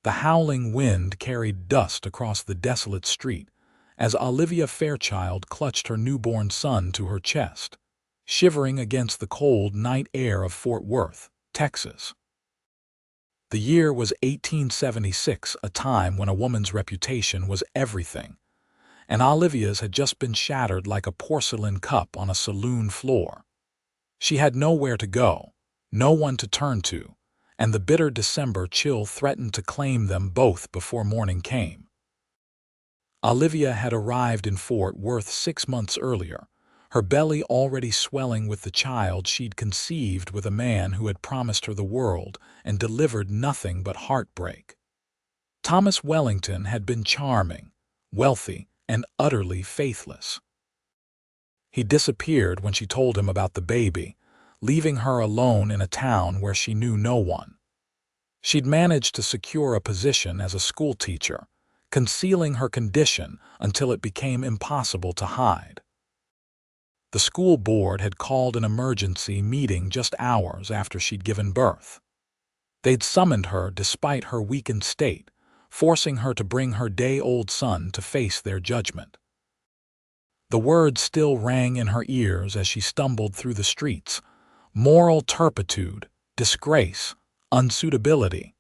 The howling wind carried dust across the desolate street as Olivia Fairchild clutched her newborn son to her chest, shivering against the cold night air of Fort Worth, Texas. The year was 1876, a time when a woman's reputation was everything, and Olivia's had just been shattered like a porcelain cup on a saloon floor. She had nowhere to go, no one to turn to, and the bitter December chill threatened to claim them both before morning came. Olivia had arrived in Fort Worth 6 months earlier, her belly already swelling with the child she'd conceived with a man who had promised her the world and delivered nothing but heartbreak. Thomas Wellington had been charming, wealthy, and utterly faithless. He disappeared when she told him about the baby, leaving her alone in a town where she knew no one. She'd managed to secure a position as a schoolteacher, concealing her condition until it became impossible to hide. The school board had called an emergency meeting just hours after she'd given birth. They'd summoned her despite her weakened state, forcing her to bring her day-old son to face their judgment. The words still rang in her ears as she stumbled through the streets: moral turpitude, disgrace, unsuitability.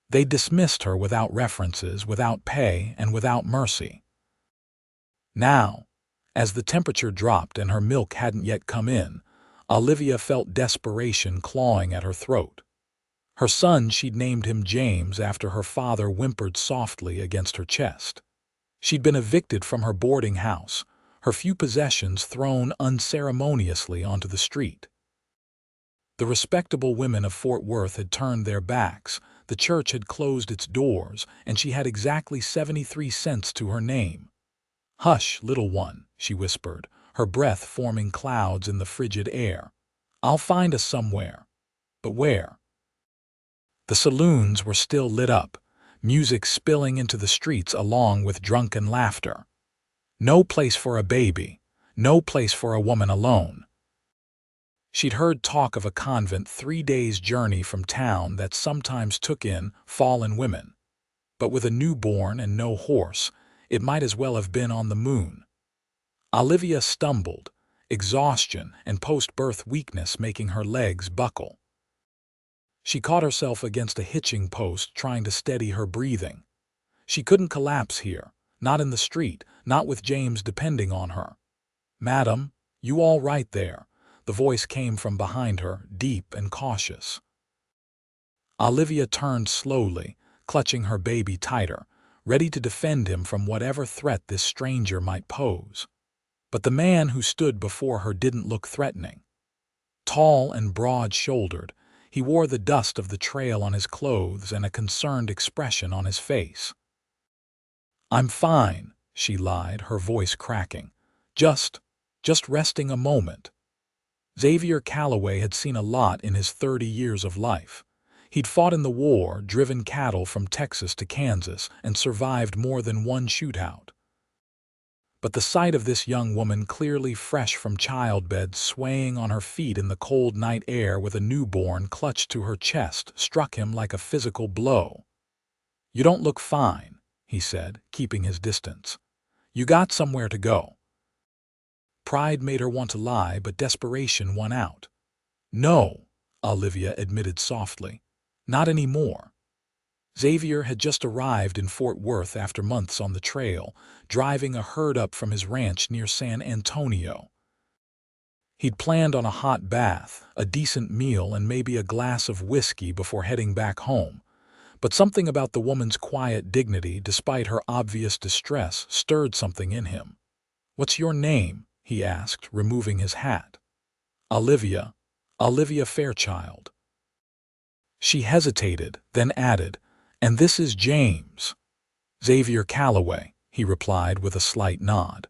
They dismissed her without references, without pay, and without mercy. Now, as the temperature dropped and her milk hadn't yet come in, Olivia felt desperation clawing at her throat. Her son, she'd named him James after her father whimpered softly against her chest. She'd been evicted from her boarding house, her few possessions thrown unceremoniously onto the street. The respectable women of Fort Worth had turned their backs, the church had closed its doors, and she had exactly 73 cents to her name. "Hush, little one," she whispered, her breath forming clouds in the frigid air. "I'll find us somewhere." But where? The saloons were still lit up, music spilling into the streets along with drunken laughter. No place for a baby, no place for a woman alone. She'd heard talk of a convent 3 days' journey from town that sometimes took in fallen women. But with a newborn and no horse, it might as well have been on the moon. Olivia stumbled, exhaustion and post-birth weakness making her legs buckle. She caught herself against a hitching post trying to steady her breathing. She couldn't collapse here, not in the street, not with James depending on her. "Madam, you all right there?" The voice came from behind her, deep and cautious. Olivia turned slowly, clutching her baby tighter, ready to defend him from whatever threat this stranger might pose. But the man who stood before her didn't look threatening. Tall and broad-shouldered, he wore the dust of the trail on his clothes and a concerned expression on his face. "I'm fine," she lied, her voice cracking. Just resting a moment." Xavier Calloway had seen a lot in his 30 years of life. He'd fought in the war, driven cattle from Texas to Kansas, and survived more than one shootout. But the sight of this young woman, clearly fresh from childbed, swaying on her feet in the cold night air with a newborn clutched to her chest, struck him like a physical blow. "You don't look fine," he said, keeping his distance. "You got somewhere to go." Pride made her want to lie, but desperation won out. "No," Olivia admitted softly. "Not anymore." Xavier had just arrived in Fort Worth after months on the trail, driving a herd up from his ranch near San Antonio. He'd planned on a hot bath, a decent meal, and maybe a glass of whiskey before heading back home. But something about the woman's quiet dignity, despite her obvious distress, stirred something in him. "What's your name?" he asked, removing his hat. "Olivia Fairchild." She hesitated, then added, "And this is James." "Xavier Calloway," he replied with a slight nod.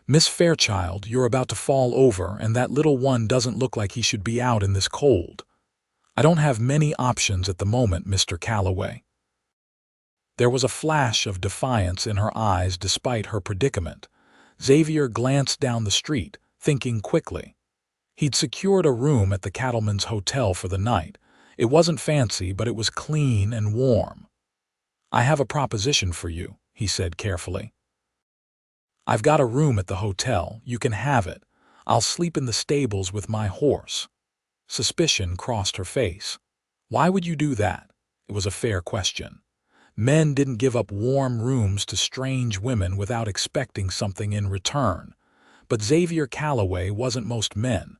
"Miss Fairchild, you're about to fall over, and that little one doesn't look like he should be out in this cold." "I don't have many options at the moment, Mr. Calloway." There was a flash of defiance in her eyes despite her predicament. Xavier glanced down the street, thinking quickly. He'd secured a room at the Cattleman's Hotel for the night. It wasn't fancy, but it was clean and warm. "I have a proposition for you," he said carefully. "I've got a room at the hotel. You can have it. I'll sleep in the stables with my horse." Suspicion crossed her face. Why would you do that? It was a fair question. Men didn't give up warm rooms to strange women without expecting something in return. But Xavier Calloway wasn't most men.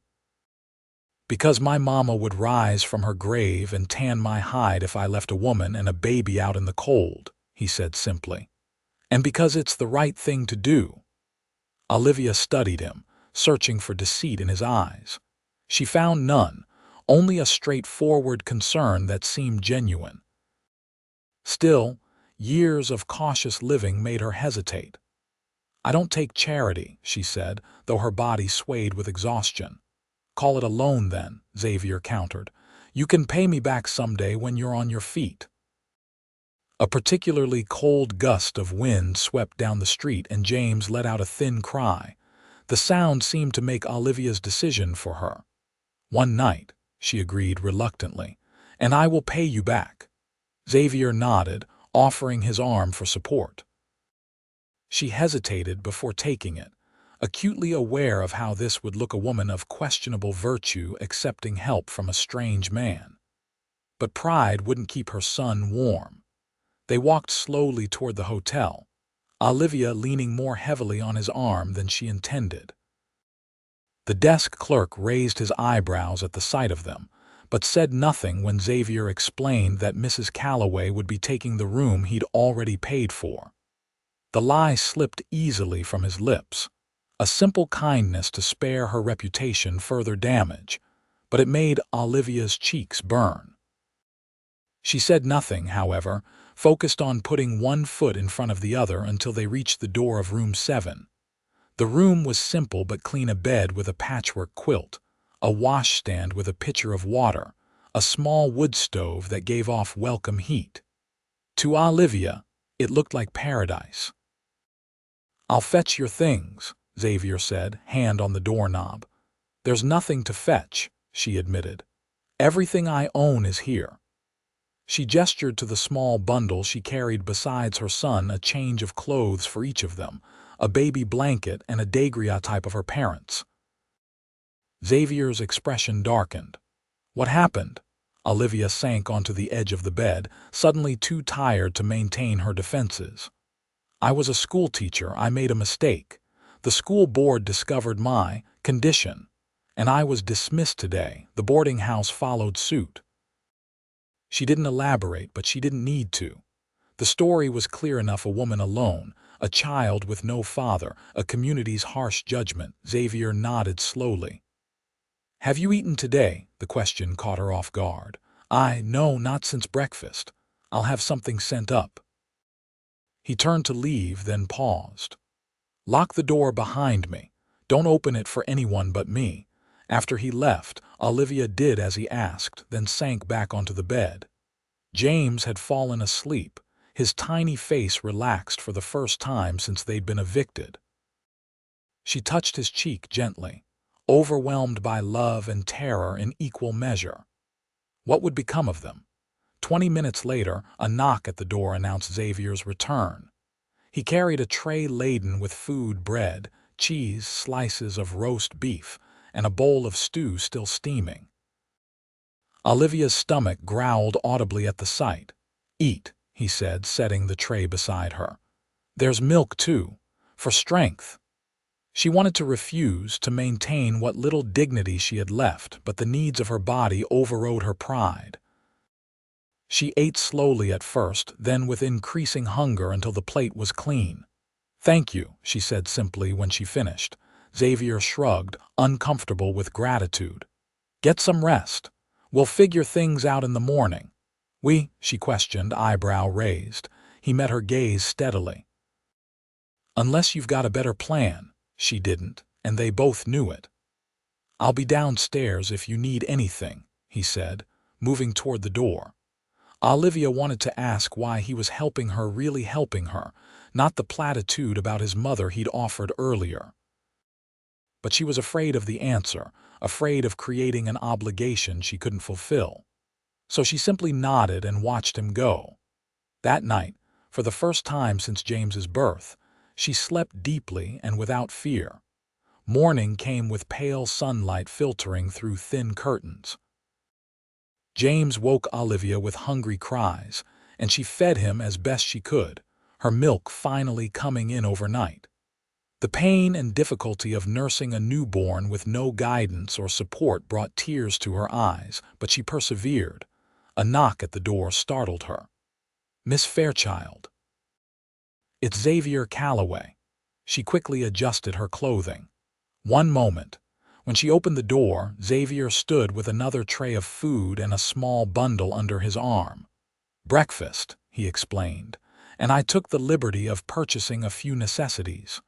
"Because my mama would rise from her grave and tan my hide if I left a woman and a baby out in the cold," he said simply. "And because it's the right thing to do." Olivia studied him, searching for deceit in his eyes. She found none, only a straightforward concern that seemed genuine. Still, years of cautious living made her hesitate. "I don't take charity," she said, though her body swayed with exhaustion. "Call it a loan, then," Xavier countered. "You can pay me back someday when you're on your feet." A particularly cold gust of wind swept down the street and James let out a thin cry. The sound seemed to make Olivia's decision for her. "One night," she agreed reluctantly, "and I will pay you back." Xavier nodded, offering his arm for support. She hesitated before taking it, acutely aware of how this would look a woman of questionable virtue accepting help from a strange man. But pride wouldn't keep her son warm. They walked slowly toward the hotel, Olivia leaning more heavily on his arm than she intended. The desk clerk raised his eyebrows at the sight of them, but said nothing when Xavier explained that Mrs. Calloway would be taking the room he'd already paid for. The lie slipped easily from his lips, a simple kindness to spare her reputation further damage, but it made Olivia's cheeks burn. She said nothing, however, focused on putting one foot in front of the other until they reached the door of room 7. The room was simple but clean: a bed with a patchwork quilt, a washstand with a pitcher of water, a small wood stove that gave off welcome heat. To Olivia, it looked like paradise. "I'll fetch your things," Xavier said, hand on the doorknob. "There's nothing to fetch," she admitted. "Everything I own is here." She gestured to the small bundle she carried besides her son, a change of clothes for each of them, a baby blanket and a daguerreotype of her parents. Xavier's expression darkened. "What happened?" Olivia sank onto the edge of the bed, suddenly too tired to maintain her defenses. "I was a schoolteacher. I made a mistake. The school board discovered my condition, and I was dismissed today. The boarding house followed suit." She didn't elaborate, but she didn't need to. The story was clear enough: a woman alone, a child with no father, a community's harsh judgment. Xavier nodded slowly. "Have you eaten today?" The question caught her off guard. No, not since breakfast. I'll have something sent up." He turned to leave, then paused. "Lock the door behind me. Don't open it for anyone but me." After he left, Olivia did as he asked, then sank back onto the bed. James had fallen asleep, his tiny face relaxed for the first time since they'd been evicted. She touched his cheek gently, overwhelmed by love and terror in equal measure. What would become of them? 20 minutes later, a knock at the door announced Xavier's return. He carried a tray laden with food: bread, cheese, slices of roast beef, and a bowl of stew still steaming. Olivia's stomach growled audibly at the sight. "Eat," he said, setting the tray beside her. "There's milk, too, for strength." She wanted to refuse, to maintain what little dignity she had left, but the needs of her body overrode her pride. She ate slowly at first, then with increasing hunger until the plate was clean. "Thank you," she said simply when she finished. Xavier shrugged, uncomfortable with gratitude. "Get some rest. We'll figure things out in the morning." She questioned, eyebrow raised. He met her gaze steadily. "Unless you've got a better plan." She didn't, and they both knew it. "I'll be downstairs if you need anything," he said, moving toward the door. Olivia wanted to ask why he was helping her, really helping her, not the platitude about his mother he'd offered earlier. But she was afraid of the answer, afraid of creating an obligation she couldn't fulfill. So she simply nodded and watched him go. That night, For the first time since James's birth, she slept deeply and without fear. Morning came with pale sunlight filtering through thin curtains. James woke Olivia with hungry cries, and she fed him as best she could, her milk finally coming in overnight. The pain and difficulty of nursing a newborn with no guidance or support brought tears to her eyes, but she persevered. A knock at the door startled her. "Miss Fairchild." "It's Xavier Calloway." She quickly adjusted her clothing. One moment. When she opened the door, Xavier stood with another tray of food and a small bundle under his arm. "Breakfast," he explained, "and I took the liberty of purchasing a few necessities."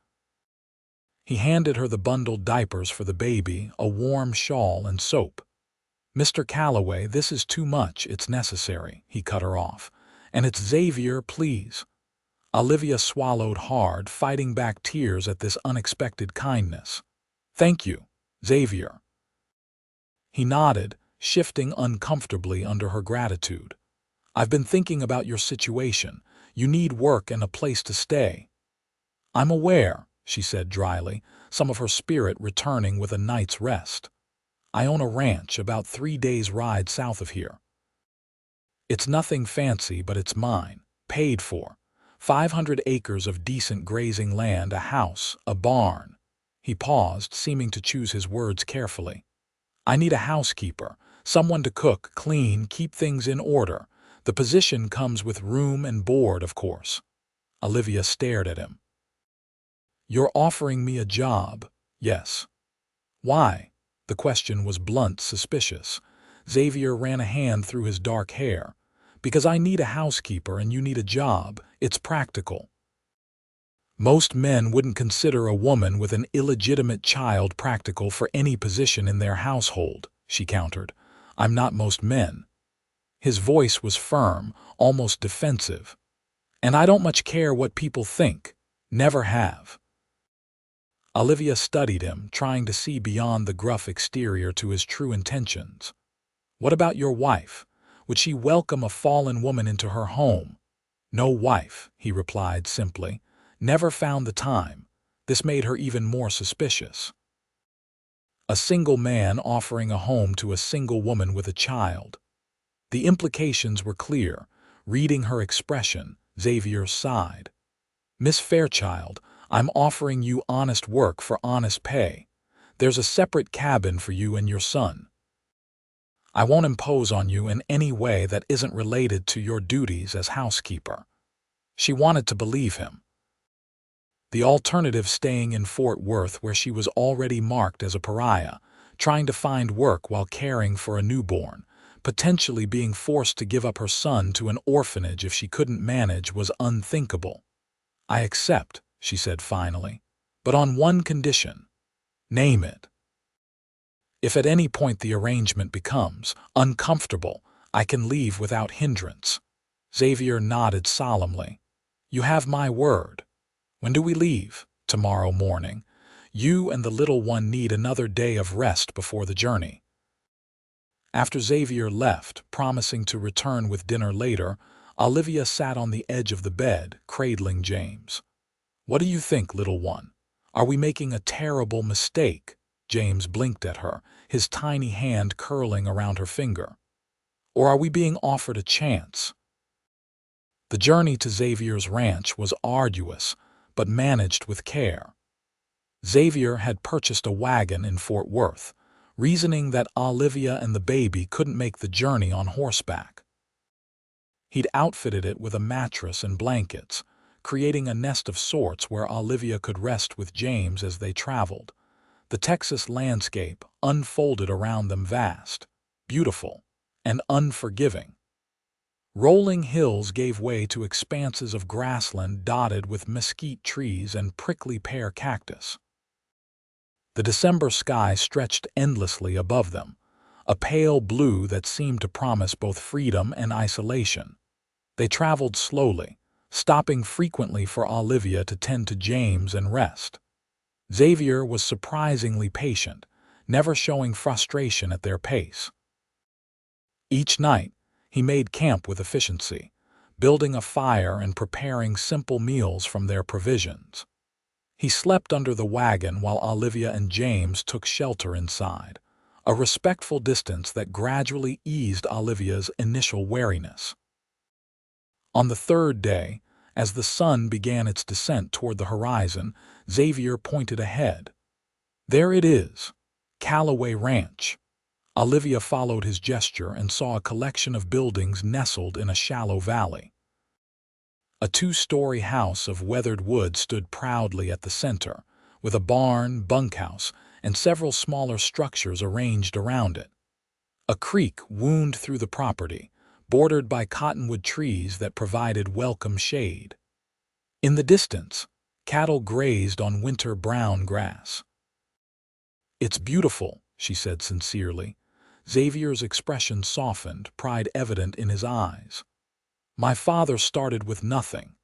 He handed her the bundled diapers for the baby, a warm shawl, and soap. "Mr. Calloway, this is too much, it's necessary," he cut her off. "And it's Xavier, please." Olivia swallowed hard, fighting back tears at this unexpected kindness. "Thank you, Xavier." He nodded, shifting uncomfortably under her gratitude. "I've been thinking about your situation. You need work and a place to stay." "I'm aware," she said dryly, some of her spirit returning with a night's rest. "I own a ranch about 3 days' ride south of here. It's nothing fancy, but it's mine, paid for. 500 acres of decent grazing land, a house, a barn." He paused, seeming to choose his words carefully. "I need a housekeeper, someone to cook, clean, keep things in order. The position comes with room and board, of course." Olivia stared at him. "You're offering me a job?" "Yes." "Why?" The question was blunt, suspicious. Xavier ran a hand through his dark hair. "Because I need a housekeeper and you need a job. It's practical." "Most men wouldn't consider a woman with an illegitimate child practical for any position in their household," she countered. "I'm not most men." His voice was firm, almost defensive. "And I don't much care what people think. Never have." Olivia studied him, trying to see beyond the gruff exterior to his true intentions. "What about your wife? Would she welcome a fallen woman into her home?" "No wife," he replied simply. "Never found the time." This made her even more suspicious. A single man offering a home to a single woman with a child. The implications were clear. Reading her expression, Xavier sighed. "Miss Fairchild, I'm offering you honest work for honest pay. There's a separate cabin for you and your son. I won't impose on you in any way that isn't related to your duties as housekeeper." She wanted to believe him. The alternative, staying in Fort Worth where she was already marked as a pariah, trying to find work while caring for a newborn, potentially being forced to give up her son to an orphanage if she couldn't manage, was unthinkable. "I accept," she said finally, "but on one condition." "Name it." "If at any point the arrangement becomes uncomfortable, I can leave without hindrance." Xavier nodded solemnly. "You have my word." "When do we leave?" "Tomorrow morning. You and the little one need another day of rest before the journey." After Xavier left, promising to return with dinner later, Olivia sat on the edge of the bed, cradling James. "What do you think, little one? Are we making a terrible mistake?" James blinked at her, his tiny hand curling around her finger. "Or are we being offered a chance?" The journey to Xavier's ranch was arduous, but managed with care. Xavier had purchased a wagon in Fort Worth, reasoning that Olivia and the baby couldn't make the journey on horseback. He'd outfitted it with a mattress and blankets, creating a nest of sorts where Olivia could rest with James as they traveled. The Texas landscape unfolded around them, vast, beautiful, and unforgiving. Rolling hills gave way to expanses of grassland dotted with mesquite trees and prickly pear cactus. The December sky stretched endlessly above them, a pale blue that seemed to promise both freedom and isolation. They traveled slowly, stopping frequently for Olivia to tend to James and rest. Xavier was surprisingly patient, never showing frustration at their pace. Each night, he made camp with efficiency, building a fire and preparing simple meals from their provisions. He slept under the wagon while Olivia and James took shelter inside, a respectful distance that gradually eased Olivia's initial wariness. On the third day, as the sun began its descent toward the horizon, Xavier pointed ahead. There it is, Calloway Ranch. Olivia followed his gesture and saw a collection of buildings nestled in a shallow valley. A two-story house of weathered wood stood proudly at the center, with a barn, bunkhouse, and several smaller structures arranged around it. A creek wound through the property, bordered by cottonwood trees that provided welcome shade. In the distance, cattle grazed on winter brown grass. "It's beautiful," she said sincerely. Xavier's expression softened, pride evident in his eyes. "My father started with nothing,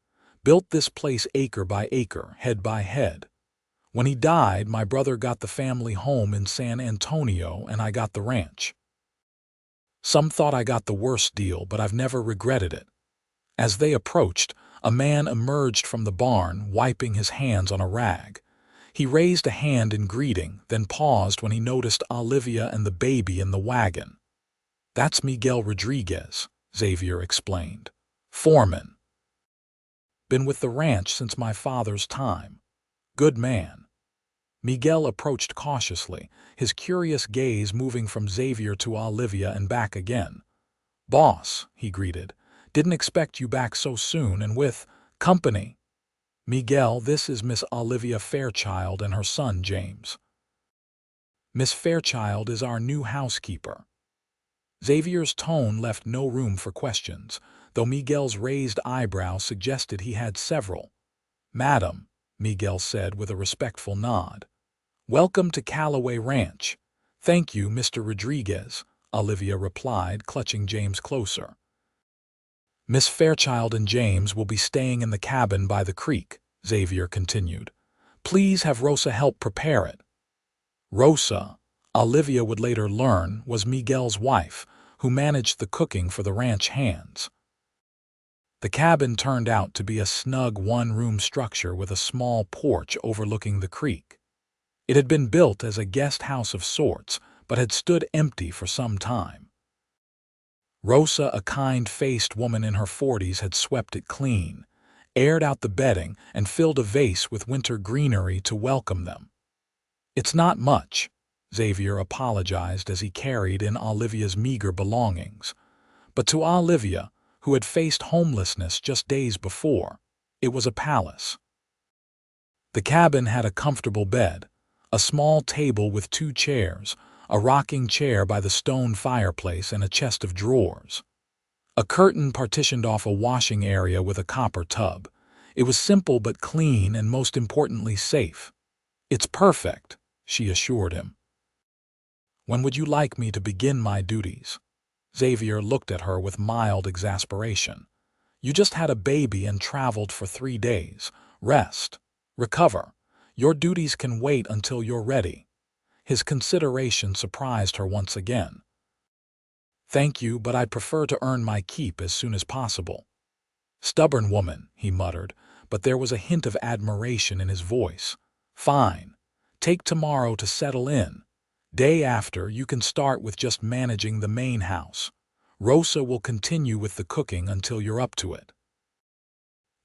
built this place acre by acre, head by head. When he died, my brother got the family home in San Antonio and I got the ranch. Some thought I got the worst deal, but I've never regretted it." As they approached, a man emerged from the barn, wiping his hands on a rag. He raised a hand in greeting, then paused when he noticed Olivia and the baby in the wagon. "That's Miguel Rodriguez," Xavier explained. "Foreman. Been with the ranch since my father's time. Good man." Miguel approached cautiously, his curious gaze moving from Xavier to Olivia and back again. "Boss," he greeted, "didn't expect you back so soon and with company. Miguel, this is Miss Olivia Fairchild and her son James. Miss Fairchild is our new housekeeper." Xavier's tone left no room for questions, though Miguel's raised eyebrow suggested he had several. "Madam," Miguel said with a respectful nod. "Welcome to Calloway Ranch." "Thank you, Mr. Rodriguez," Olivia replied, clutching James closer. "Miss Fairchild and James will be staying in the cabin by the creek," Xavier continued. "Please have Rosa help prepare it." Rosa, Olivia would later learn, was Miguel's wife, who managed the cooking for the ranch hands. The cabin turned out to be a snug one-room structure with a small porch overlooking the creek. It had been built as a guest house of sorts, but had stood empty for some time. Rosa, a kind-faced woman in her 40s, had swept it clean, aired out the bedding, and filled a vase with winter greenery to welcome them. "It's not much," Xavier apologized as he carried in Olivia's meager belongings. But to Olivia, who had faced homelessness just days before, it was a palace. The cabin had a comfortable bed, a small table with 2 chairs, a rocking chair by the stone fireplace, and a chest of drawers. A curtain partitioned off a washing area with a copper tub. It was simple but clean and, most importantly, safe. "It's perfect," she assured him. "When would you like me to begin my duties?" Xavier looked at her with mild exasperation. "You just had a baby and traveled for 3 days. Rest. Recover. Your duties can wait until you're ready." His consideration surprised her once again. "Thank you, but I'd prefer to earn my keep as soon as possible." "Stubborn woman," he muttered, but there was a hint of admiration in his voice. "Fine. Take tomorrow to settle in. Day after, you can start with just managing the main house. Rosa will continue with the cooking until you're up to it."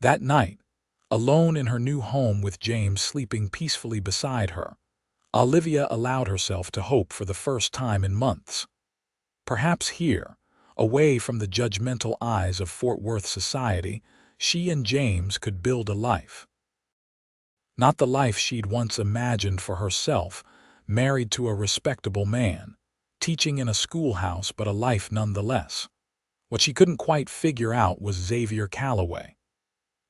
That night, alone in her new home with James sleeping peacefully beside her, Olivia allowed herself to hope for the first time in months. Perhaps here, away from the judgmental eyes of Fort Worth society, she and James could build a life. Not the life she'd once imagined for herself, married to a respectable man, teaching in a schoolhouse, but a life nonetheless. What she couldn't quite figure out was Xavier Calloway.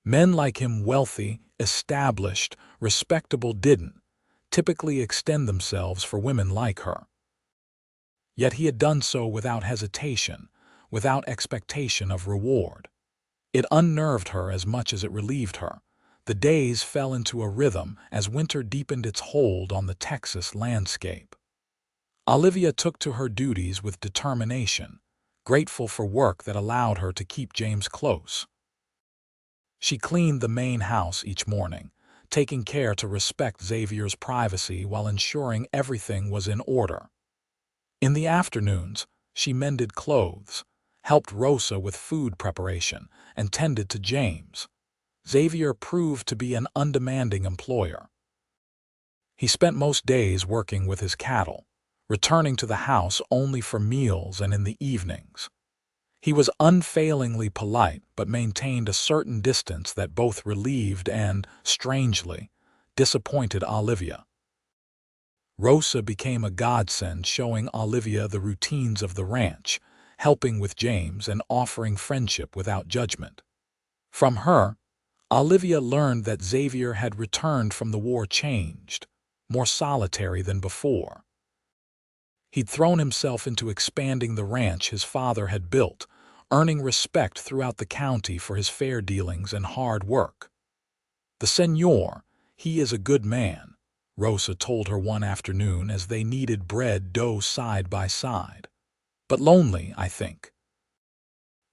Men like him, wealthy, established, respectable, didn't typically extend themselves for women like her. Yet he had done so without hesitation, without expectation of reward. It unnerved her as much as it relieved her. The days fell into a rhythm as winter deepened its hold on the Texas landscape. Olivia took to her duties with determination, grateful for work that allowed her to keep James close. She cleaned the main house each morning, taking care to respect Xavier's privacy while ensuring everything was in order. In the afternoons, she mended clothes, helped Rosa with food preparation, and tended to James. Xavier proved to be an undemanding employer. He spent most days working with his cattle, returning to the house only for meals and in the evenings. He was unfailingly polite but maintained a certain distance that both relieved and, strangely, disappointed Olivia. Rosa became a godsend, showing Olivia the routines of the ranch, helping with James and offering friendship without judgment. From her, Olivia learned that Xavier had returned from the war changed, more solitary than before. He'd thrown himself into expanding the ranch his father had built, earning respect throughout the county for his fair dealings and hard work. "The Señor, he is a good man," Rosa told her one afternoon as they kneaded bread dough side by side. "But lonely, I think.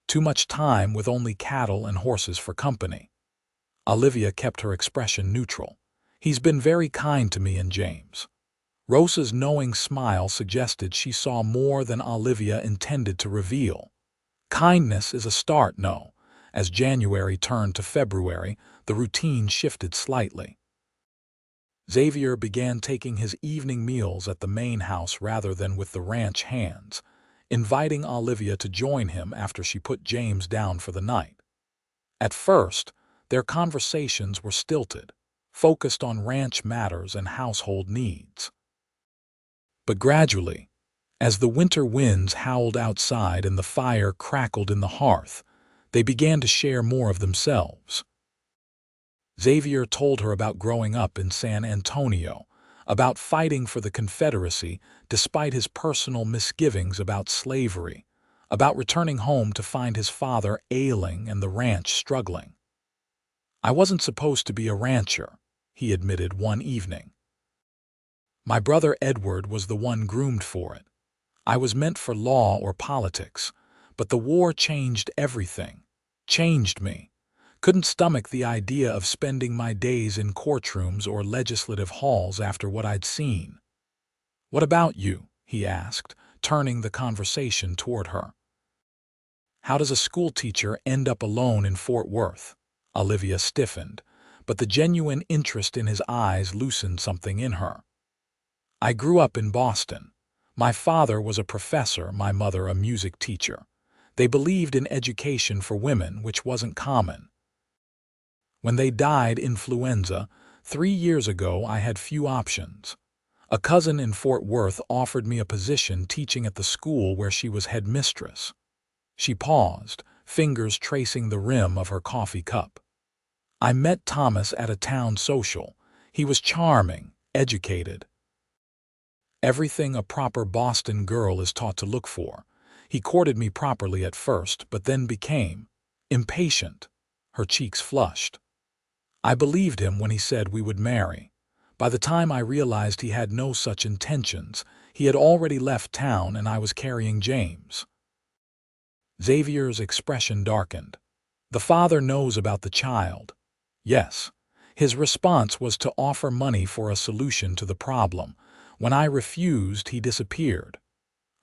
Too much time with only cattle and horses for company." Olivia kept her expression neutral. "He's been very kind to me and James." Rosa's knowing smile suggested she saw more than Olivia intended to reveal. Kindness is a start, no. As January turned to February, the routine shifted slightly. Xavier began taking his evening meals at the main house rather than with the ranch hands, inviting Olivia to join him after she put James down for the night. At first, their conversations were stilted, focused on ranch matters and household needs. But gradually, as the winter winds howled outside and the fire crackled in the hearth, they began to share more of themselves. Xavier told her about growing up in San Antonio, about fighting for the Confederacy despite his personal misgivings about slavery, about returning home to find his father ailing and the ranch struggling. "I wasn't supposed to be a rancher," he admitted one evening. "My brother Edward was the one groomed for it. I was meant for law or politics, but the war changed everything, changed me. Couldn't stomach the idea of spending my days in courtrooms or legislative halls after what I'd seen." "What about you?" he asked, turning the conversation toward her. "How does a schoolteacher end up alone in Fort Worth?" Olivia stiffened, but the genuine interest in his eyes loosened something in her. "I grew up in Boston. My father was a professor, my mother a music teacher. They believed in education for women, which wasn't common. When they died influenza 3 years ago, I had few options. A cousin in Fort Worth offered me a position teaching at the school where she was headmistress." She paused, fingers tracing the rim of her coffee cup. "I met Thomas at a town social. He was charming, educated. Everything a proper Boston girl is taught to look for. He courted me properly at first, but then became impatient." Her cheeks flushed. "I believed him when he said we would marry. By the time I realized he had no such intentions, he had already left town and I was carrying James." Xavier's expression darkened. "The father knows about the child." "Yes." His response was to offer money for a solution to the problem. When I refused, he disappeared."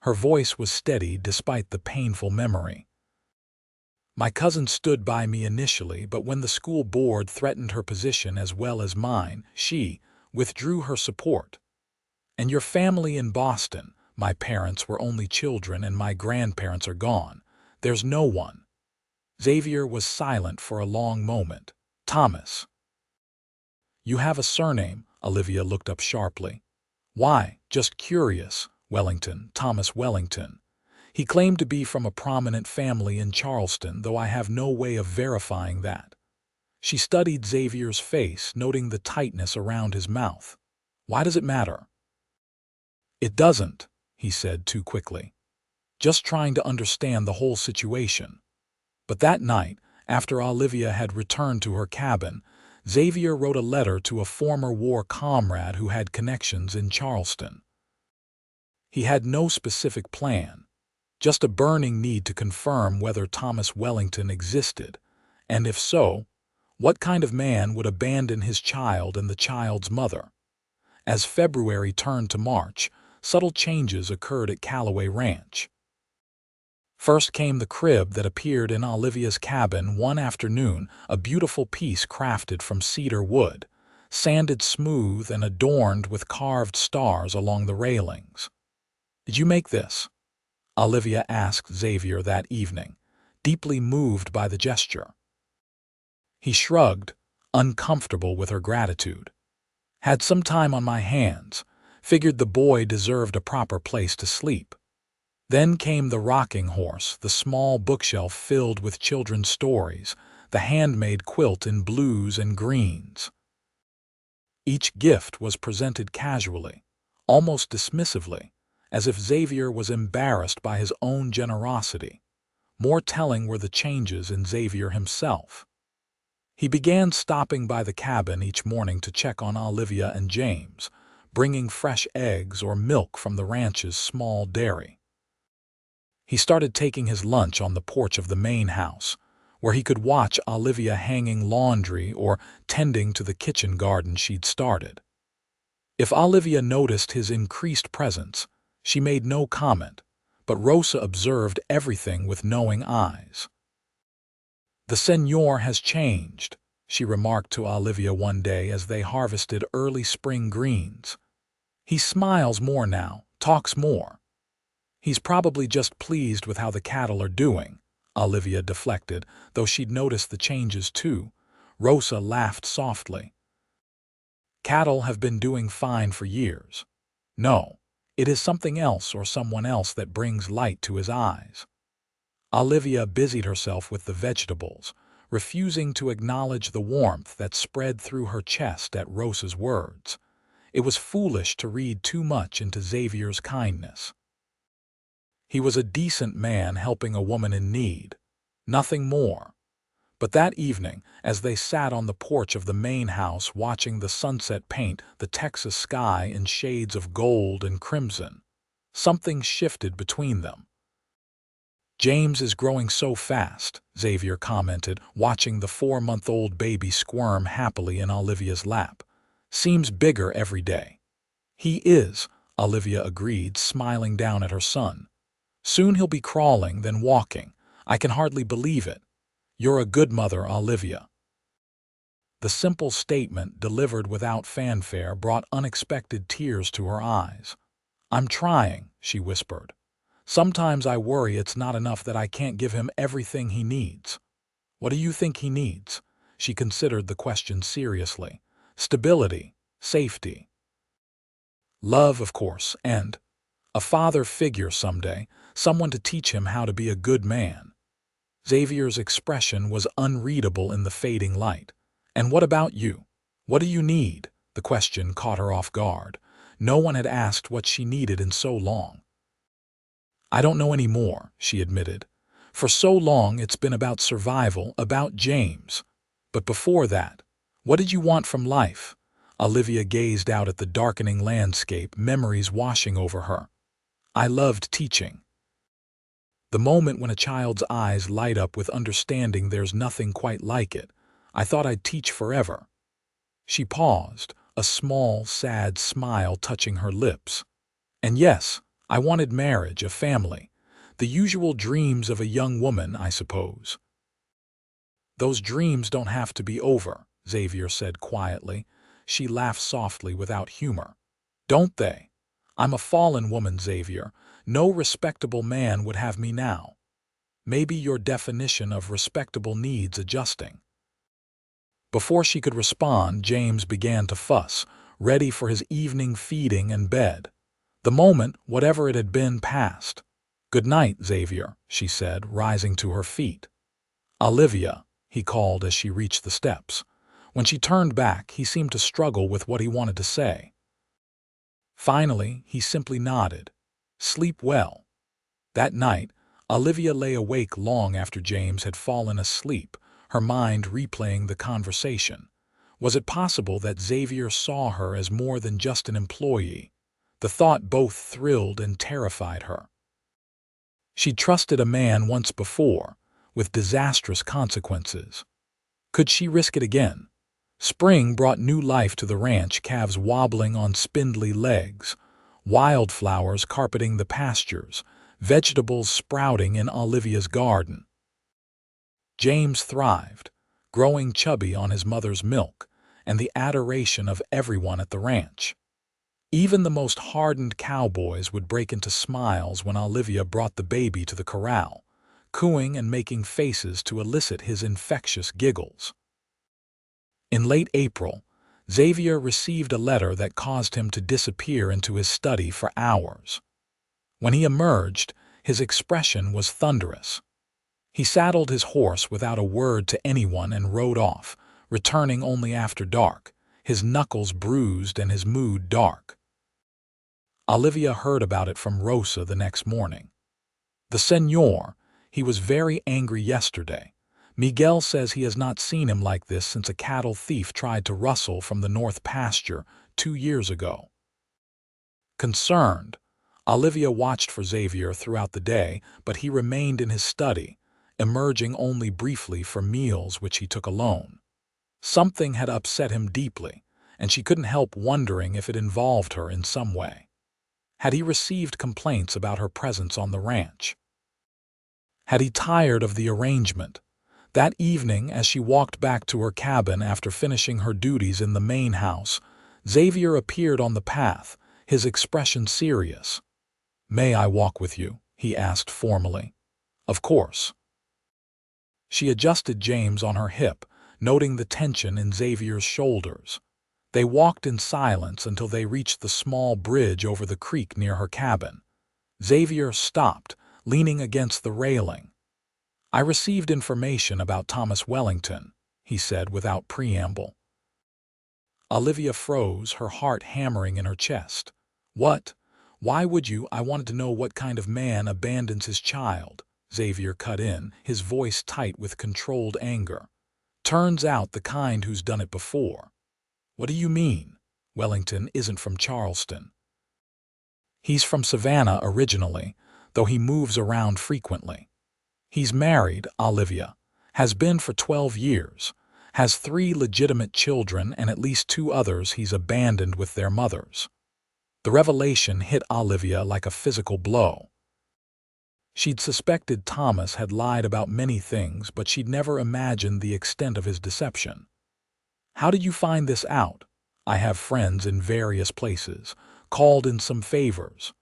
Her voice was steady despite the painful memory. "My cousin stood by me initially, but when the school board threatened her position as well as mine, she withdrew her support. And your family in Boston, my parents were only children and my grandparents are gone. There's no one." Xavier was silent for a long moment. "Thomas." "You have a surname?" Olivia looked up sharply. "Why, just curious." "Wellington, Thomas Wellington. He claimed to be from a prominent family in Charleston, though I have no way of verifying that." She studied Xavier's face, noting the tightness around his mouth. "Why does it matter?" "It doesn't," he said too quickly. "Just trying to understand the whole situation." But that night, after Olivia had returned to her cabin, Xavier wrote a letter to a former war comrade who had connections in Charleston. He had no specific plan, Just a burning need to confirm whether Thomas Wellington existed, and if so, what kind of man would abandon his child and the child's mother? As February turned to March, subtle changes occurred at Calloway Ranch. First came the crib that appeared in Olivia's cabin one afternoon, a beautiful piece crafted from cedar wood, sanded smooth and adorned with carved stars along the railings. "Did you make this?" Olivia asked Xavier that evening, deeply moved by the gesture. He shrugged, uncomfortable with her gratitude. "Had some time on my hands, figured the boy deserved a proper place to sleep." Then came the rocking horse, the small bookshelf filled with children's stories, the handmade quilt in blues and greens. Each gift was presented casually, almost dismissively, as if Xavier was embarrassed by his own generosity. More telling were the changes in Xavier himself. He began stopping by the cabin each morning to check on Olivia and James, bringing fresh eggs or milk from the ranch's small dairy. He started taking his lunch on the porch of the main house, where he could watch Olivia hanging laundry or tending to the kitchen garden she'd started. If Olivia noticed his increased presence, she made no comment, but Rosa observed everything with knowing eyes. "The Señor has changed," she remarked to Olivia one day as they harvested early spring greens. "He smiles more now, talks more." "He's probably just pleased with how the cattle are doing," Olivia deflected, though she'd noticed the changes too. Rosa laughed softly. "Cattle have been doing fine for years. No, it is something else or someone else that brings light to his eyes." Olivia busied herself with the vegetables, refusing to acknowledge the warmth that spread through her chest at Rosa's words. It was foolish to read too much into Xavier's kindness. He was a decent man helping a woman in need, nothing more. But that evening, as they sat on the porch of the main house watching the sunset paint the Texas sky in shades of gold and crimson, something shifted between them. "James is growing so fast," Xavier commented, watching the 4-month-old baby squirm happily in Olivia's lap. "Seems bigger every day." "He is," Olivia agreed, smiling down at her son. "Soon he'll be crawling, then walking. I can hardly believe it. You're a good mother, Olivia." The simple statement, delivered without fanfare, brought unexpected tears to her eyes. "I'm trying," she whispered. "Sometimes I worry it's not enough that I can't give him everything he needs." "What do you think he needs?" She considered the question seriously. "Stability, safety." "Love, of course, and a father figure someday, someone to teach him how to be a good man." Xavier's expression was unreadable in the fading light. "And what about you? What do you need?" The question caught her off guard. No one had asked what she needed in so long. "I don't know any more," she admitted. "For so long it's been about survival, about James. But before that, what did you want from life?" Olivia gazed out at the darkening landscape, memories washing over her. "I loved teaching." The moment when a child's eyes light up with understanding, there's nothing quite like it. "I thought I'd teach forever." She paused, a small, sad smile touching her lips. "And yes, I wanted marriage, a family. The usual dreams of a young woman, I suppose." "Those dreams don't have to be over," Xavier said quietly. She laughed softly without humor. "Don't they? I'm a fallen woman, Xavier. No respectable man would have me now. Maybe your definition of respectable needs adjusting." Before she could respond, James began to fuss, ready for his evening feeding and bed. The moment, whatever it had been, passed. "Good night, Xavier," she said, rising to her feet. "Olivia," he called as she reached the steps. When she turned back, he seemed to struggle with what he wanted to say. Finally, he simply nodded. "Sleep well." That night, Olivia lay awake long after James had fallen asleep, her mind replaying the conversation. Was it possible that Xavier saw her as more than just an employee? The thought both thrilled and terrified her. She'd trusted a man once before, with disastrous consequences. Could she risk it again? Spring brought new life to the ranch, calves wobbling on spindly legs, wildflowers carpeting the pastures, vegetables sprouting in Olivia's garden. James thrived, growing chubby on his mother's milk and the adoration of everyone at the ranch. Even the most hardened cowboys would break into smiles when Olivia brought the baby to the corral, cooing and making faces to elicit his infectious giggles. In late April, Xavier received a letter that caused him to disappear into his study for hours. When he emerged, his expression was thunderous. He saddled his horse without a word to anyone and rode off, returning only after dark, his knuckles bruised and his mood dark. Olivia heard about it from Rosa the next morning. "The señor, he was very angry yesterday. Miguel says he has not seen him like this since a cattle thief tried to rustle from the north pasture 2 years ago." Concerned, Olivia watched for Xavier throughout the day, but he remained in his study, emerging only briefly for meals which he took alone. Something had upset him deeply, and she couldn't help wondering if it involved her in some way. Had he received complaints about her presence on the ranch? Had he tired of the arrangement? That evening, as she walked back to her cabin after finishing her duties in the main house, Xavier appeared on the path, his expression serious. "May I walk with you?" he asked formally. "Of course." She adjusted James on her hip, noting the tension in Xavier's shoulders. They walked in silence until they reached the small bridge over the creek near her cabin. Xavier stopped, leaning against the railing. "I received information about Thomas Wellington," he said without preamble. Olivia froze, her heart hammering in her chest. "What? Why would you? I wanted to know what kind of man abandons his child," Xavier cut in, his voice tight with controlled anger. "Turns out the kind who's done it before." "What do you mean? Wellington isn't from Charleston." "He's from Savannah originally, though he moves around frequently. He's married, Olivia, has been for 12 years, has 3 legitimate children and at least 2 others he's abandoned with their mothers." The revelation hit Olivia like a physical blow. She'd suspected Thomas had lied about many things, but she'd never imagined the extent of his deception. "How did you find this out?" "I have friends in various places, called in some favors."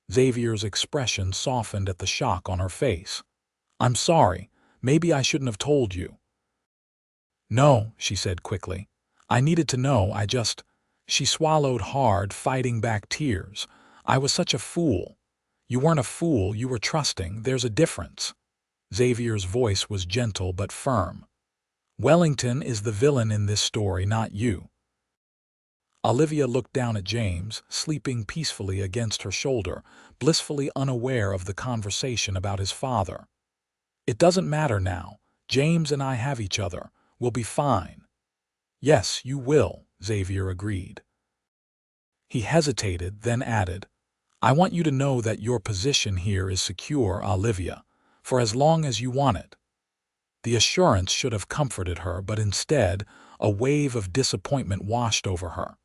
Xavier's expression softened at the shock on her face. "I'm sorry, maybe I shouldn't have told you." "No," she said quickly. "I needed to know, I just—" She swallowed hard, fighting back tears. "I was such a fool." "You weren't a fool, you were trusting. There's a difference." Xavier's voice was gentle but firm. "Wellington is the villain in this story, not you." Olivia looked down at James, sleeping peacefully against her shoulder, blissfully unaware of the conversation about his father. "It doesn't matter now. James and I have each other. We'll be fine." "Yes, you will," Xavier agreed. He hesitated, then added, "I want you to know that your position here is secure, Olivia, for as long as you want it." The assurance should have comforted her, but instead, a wave of disappointment washed over her.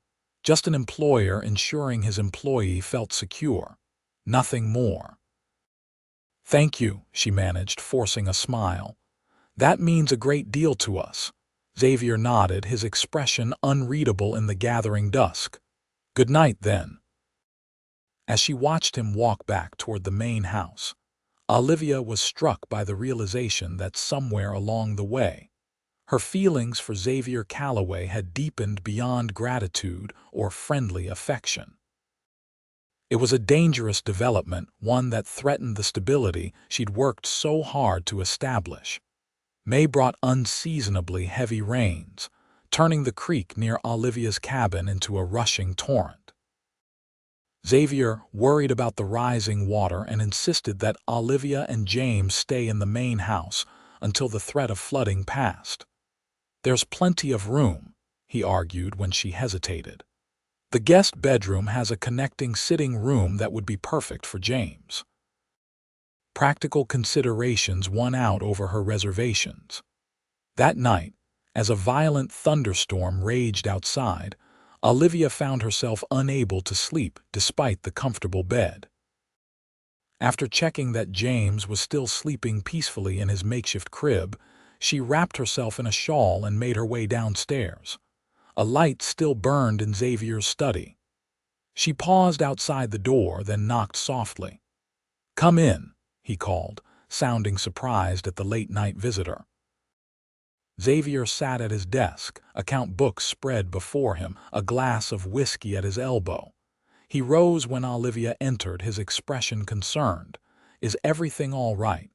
Just an employer ensuring his employee felt secure. Nothing more. "Thank you," she managed, forcing a smile. "That means a great deal to us." Xavier nodded, his expression unreadable in the gathering dusk. "Good night, then." As she watched him walk back toward the main house, Olivia was struck by the realization that somewhere along the way, her feelings for Xavier Calloway had deepened beyond gratitude or friendly affection. It was a dangerous development, one that threatened the stability she'd worked so hard to establish. May brought unseasonably heavy rains, turning the creek near Olivia's cabin into a rushing torrent. Xavier worried about the rising water and insisted that Olivia and James stay in the main house until the threat of flooding passed. "There's plenty of room," he argued when she hesitated. "The guest bedroom has a connecting sitting room that would be perfect for James." Practical considerations won out over her reservations. That night, as a violent thunderstorm raged outside, Olivia found herself unable to sleep despite the comfortable bed. After checking that James was still sleeping peacefully in his makeshift crib, she wrapped herself in a shawl and made her way downstairs. A light still burned in Xavier's study. She paused outside the door, then knocked softly. "Come in," he called, sounding surprised at the late-night visitor. Xavier sat at his desk, account books spread before him, a glass of whiskey at his elbow. He rose when Olivia entered, his expression concerned. "Is everything all right?"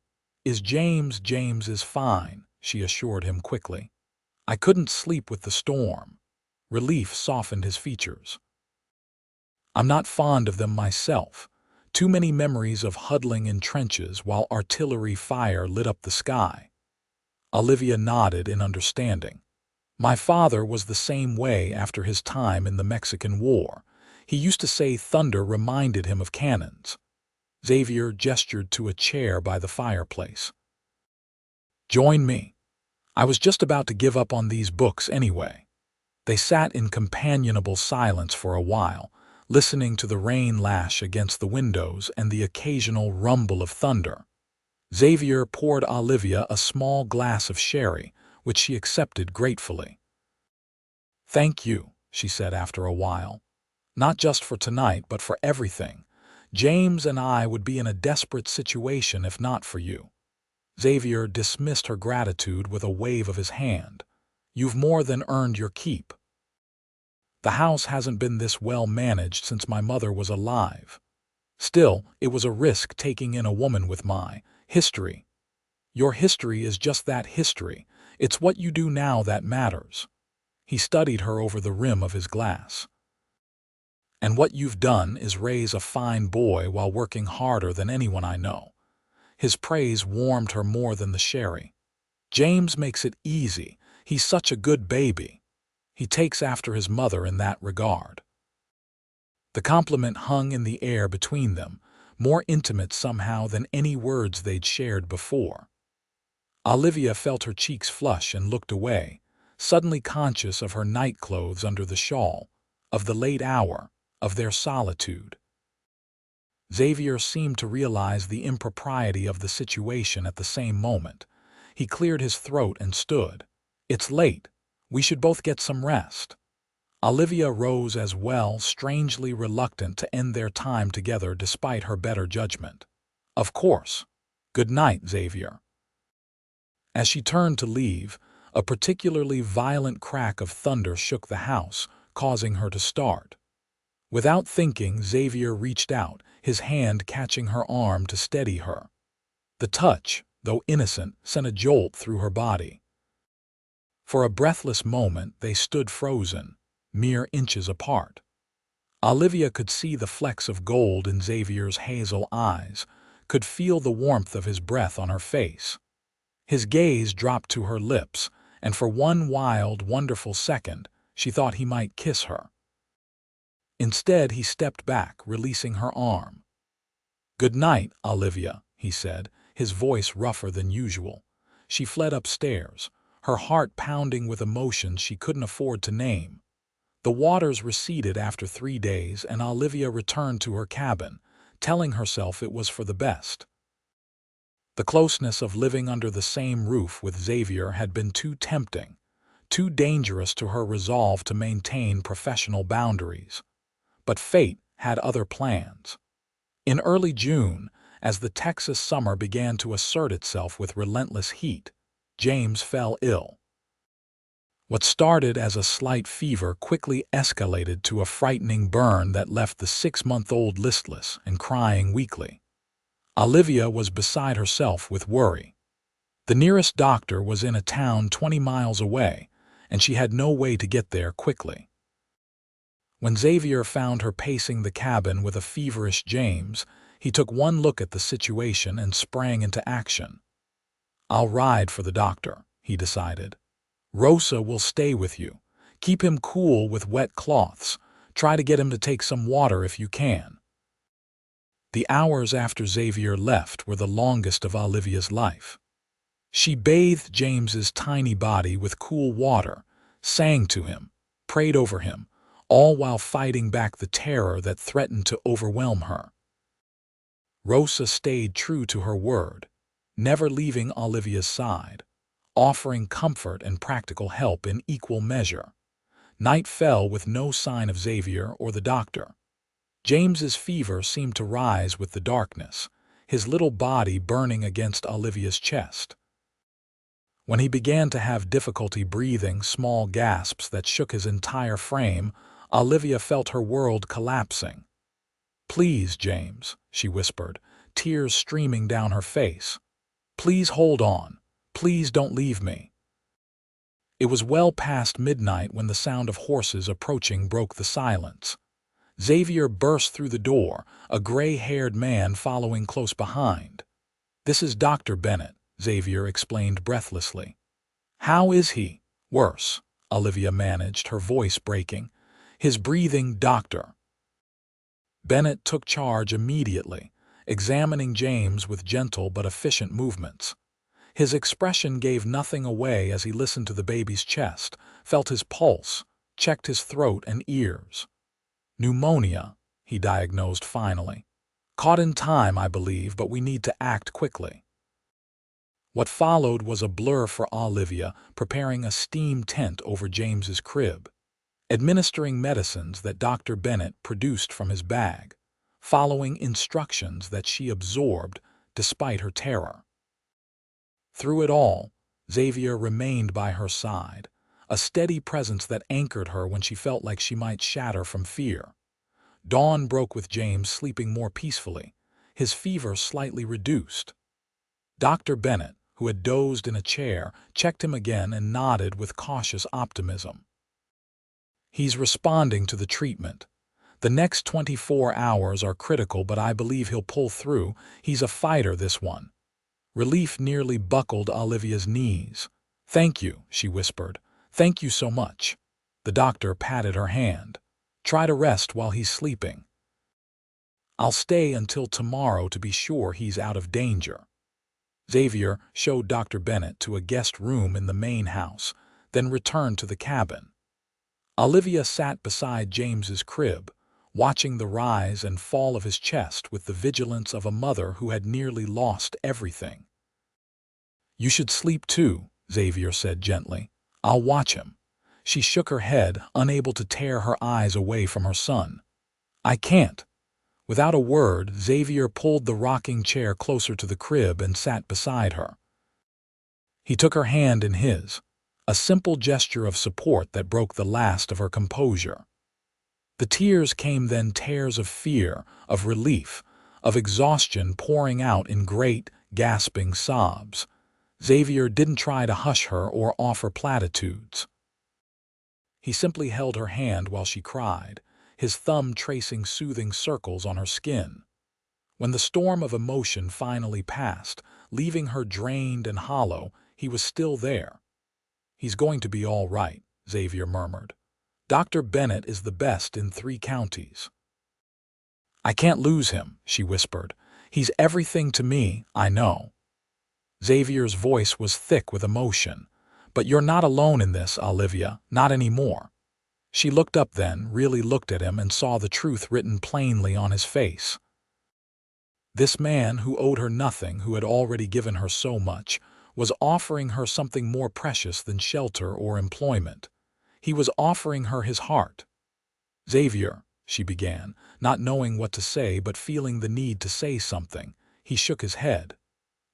James is fine," she assured him quickly. "I couldn't sleep with the storm." Relief softened his features. "I'm not fond of them myself. Too many memories of huddling in trenches while artillery fire lit up the sky." Olivia nodded in understanding. "My father was the same way after his time in the Mexican War. He used to say thunder reminded him of cannons." Xavier gestured to a chair by the fireplace. "Join me. I was just about to give up on these books anyway." They sat in companionable silence for a while, listening to the rain lash against the windows and the occasional rumble of thunder. Xavier poured Olivia a small glass of sherry, which she accepted gratefully. "Thank you," she said after a while. "Not just for tonight, but for everything. James and I would be in a desperate situation if not for you." Xavier dismissed her gratitude with a wave of his hand. "You've more than earned your keep. The house hasn't been this well managed since my mother was alive. Still, it was a risk taking in a woman with my history." "Your history is just that, history. It's what you do now that matters." He studied her over the rim of his glass. "And what you've done is raise a fine boy while working harder than anyone I know." His praise warmed her more than the sherry. "James makes it easy. He's such a good baby. He takes after his mother in that regard." The compliment hung in the air between them, more intimate somehow than any words they'd shared before. Olivia felt her cheeks flush and looked away, suddenly conscious of her nightclothes under the shawl, of the late hour, of their solitude. Xavier seemed to realize the impropriety of the situation at the same moment. He cleared his throat and stood. "It's late. We should both get some rest." Olivia rose as well, strangely reluctant to end their time together despite her better judgment. "Of course. Good night, Xavier." As she turned to leave, a particularly violent crack of thunder shook the house, causing her to start. Without thinking, Xavier reached out, his hand catching her arm to steady her. The touch, though innocent, sent a jolt through her body. For a breathless moment they stood frozen, mere inches apart. Olivia could see the flecks of gold in Xavier's hazel eyes, could feel the warmth of his breath on her face. His gaze dropped to her lips, and for one wild, wonderful second, she thought he might kiss her. Instead, he stepped back, releasing her arm. "Good night, Olivia," he said, his voice rougher than usual. She fled upstairs, her heart pounding with emotions she couldn't afford to name. The waters receded after 3 days, and Olivia returned to her cabin, telling herself it was for the best. The closeness of living under the same roof with Xavier had been too tempting, too dangerous to her resolve to maintain professional boundaries. But fate had other plans. In early June, as the Texas summer began to assert itself with relentless heat, James fell ill. What started as a slight fever quickly escalated to a frightening burn that left the 6-month-old listless and crying weakly. Olivia was beside herself with worry. The nearest doctor was in a town 20 miles away, and she had no way to get there quickly. When Xavier found her pacing the cabin with a feverish James, he took one look at the situation and sprang into action. "I'll ride for the doctor," he decided. "Rosa will stay with you. Keep him cool with wet cloths. Try to get him to take some water if you can." The hours after Xavier left were the longest of Olivia's life. She bathed James's tiny body with cool water, sang to him, prayed over him, all while fighting back the terror that threatened to overwhelm her. Rosa stayed true to her word, never leaving Olivia's side, offering comfort and practical help in equal measure. Night fell with no sign of Xavier or the doctor. James's fever seemed to rise with the darkness, his little body burning against Olivia's chest. When he began to have difficulty breathing small gasps that shook his entire frame, Olivia felt her world collapsing. "Please, James," she whispered, tears streaming down her face. "Please hold on. Please don't leave me." It was well past midnight when the sound of horses approaching broke the silence. Xavier burst through the door, a gray-haired man following close behind. "This is Dr. Bennett," Xavier explained breathlessly. "How is he?" "Worse," Olivia managed, her voice breaking. "His breathing, doctor." Bennett took charge immediately, examining James with gentle but efficient movements. His expression gave nothing away as he listened to the baby's chest, felt his pulse, checked his throat and ears. "Pneumonia," he diagnosed finally. "Caught in time, I believe, but we need to act quickly." What followed was a blur for Olivia, preparing a steam tent over James's crib, administering medicines that Dr. Bennett produced from his bag, following instructions that she absorbed despite her terror. Through it all, Xavier remained by her side, a steady presence that anchored her when she felt like she might shatter from fear. Dawn broke with James sleeping more peacefully, his fever slightly reduced. Dr. Bennett, who had dozed in a chair, checked him again and nodded with cautious optimism. "He's responding to the treatment. The next 24 hours are critical, but I believe he'll pull through. He's a fighter, this one." Relief nearly buckled Olivia's knees. "Thank you," she whispered. "Thank you so much." The doctor patted her hand. "Try to rest while he's sleeping. I'll stay until tomorrow to be sure he's out of danger." Xavier showed Dr. Bennett to a guest room in the main house, then returned to the cabin. Olivia sat beside James's crib, watching the rise and fall of his chest with the vigilance of a mother who had nearly lost everything. "You should sleep too," Xavier said gently. "I'll watch him." She shook her head, unable to tear her eyes away from her son. "I can't." Without a word, Xavier pulled the rocking chair closer to the crib and sat beside her. He took her hand in his, a simple gesture of support that broke the last of her composure. The tears came then, tears of fear, of relief, of exhaustion pouring out in great, gasping sobs. Xavier didn't try to hush her or offer platitudes. He simply held her hand while she cried, his thumb tracing soothing circles on her skin. When the storm of emotion finally passed, leaving her drained and hollow, he was still there. "He's going to be all right," Xavier murmured. "Dr. Bennett is the best in 3 counties. "I can't lose him," she whispered. "He's everything to me, I know." Xavier's voice was thick with emotion. "But you're not alone in this, Olivia, not anymore." She looked up then, really looked at him, and saw the truth written plainly on his face. This man who owed her nothing, who had already given her so much, was offering her something more precious than shelter or employment. He was offering her his heart. "Xavier," she began, not knowing what to say but feeling the need to say something. He shook his head.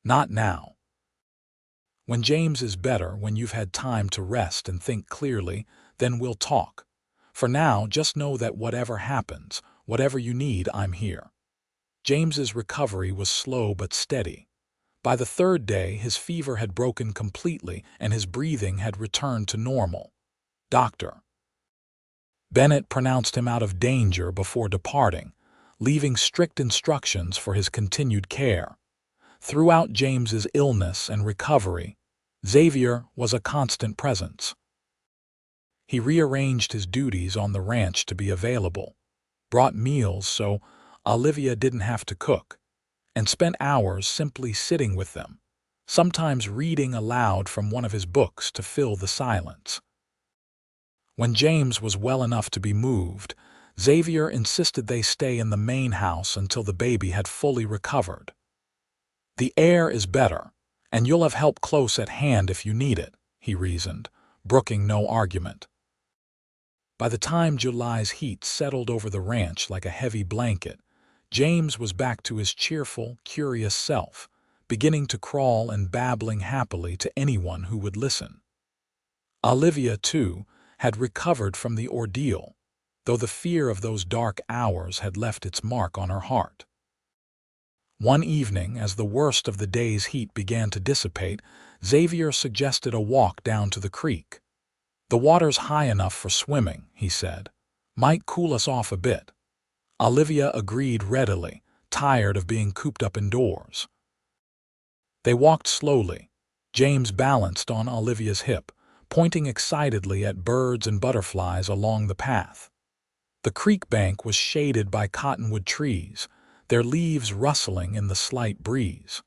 "Not now. When James is better, when you've had time to rest and think clearly, then we'll talk. For now, just know that whatever happens, whatever you need, I'm here." James's recovery was slow but steady. By the 3rd day, his fever had broken completely and his breathing had returned to normal. Dr. Bennett pronounced him out of danger before departing, leaving strict instructions for his continued care. Throughout James's illness and recovery, Xavier was a constant presence. He rearranged his duties on the ranch to be available, brought meals so Olivia didn't have to cook, and spent hours simply sitting with them, sometimes reading aloud from one of his books to fill the silence. When James was well enough to be moved, Xavier insisted they stay in the main house until the baby had fully recovered. "The air is better, and you'll have help close at hand if you need it," he reasoned, brooking no argument. By the time July's heat settled over the ranch like a heavy blanket, James was back to his cheerful, curious self, beginning to crawl and babbling happily to anyone who would listen. Olivia, too, had recovered from the ordeal, though the fear of those dark hours had left its mark on her heart. One evening, as the worst of the day's heat began to dissipate, Xavier suggested a walk down to the creek. "The water's high enough for swimming," he said. "Might cool us off a bit." Olivia agreed readily, tired of being cooped up indoors. They walked slowly, James balanced on Olivia's hip, pointing excitedly at birds and butterflies along the path. The creek bank was shaded by cottonwood trees, their leaves rustling in the slight breeze.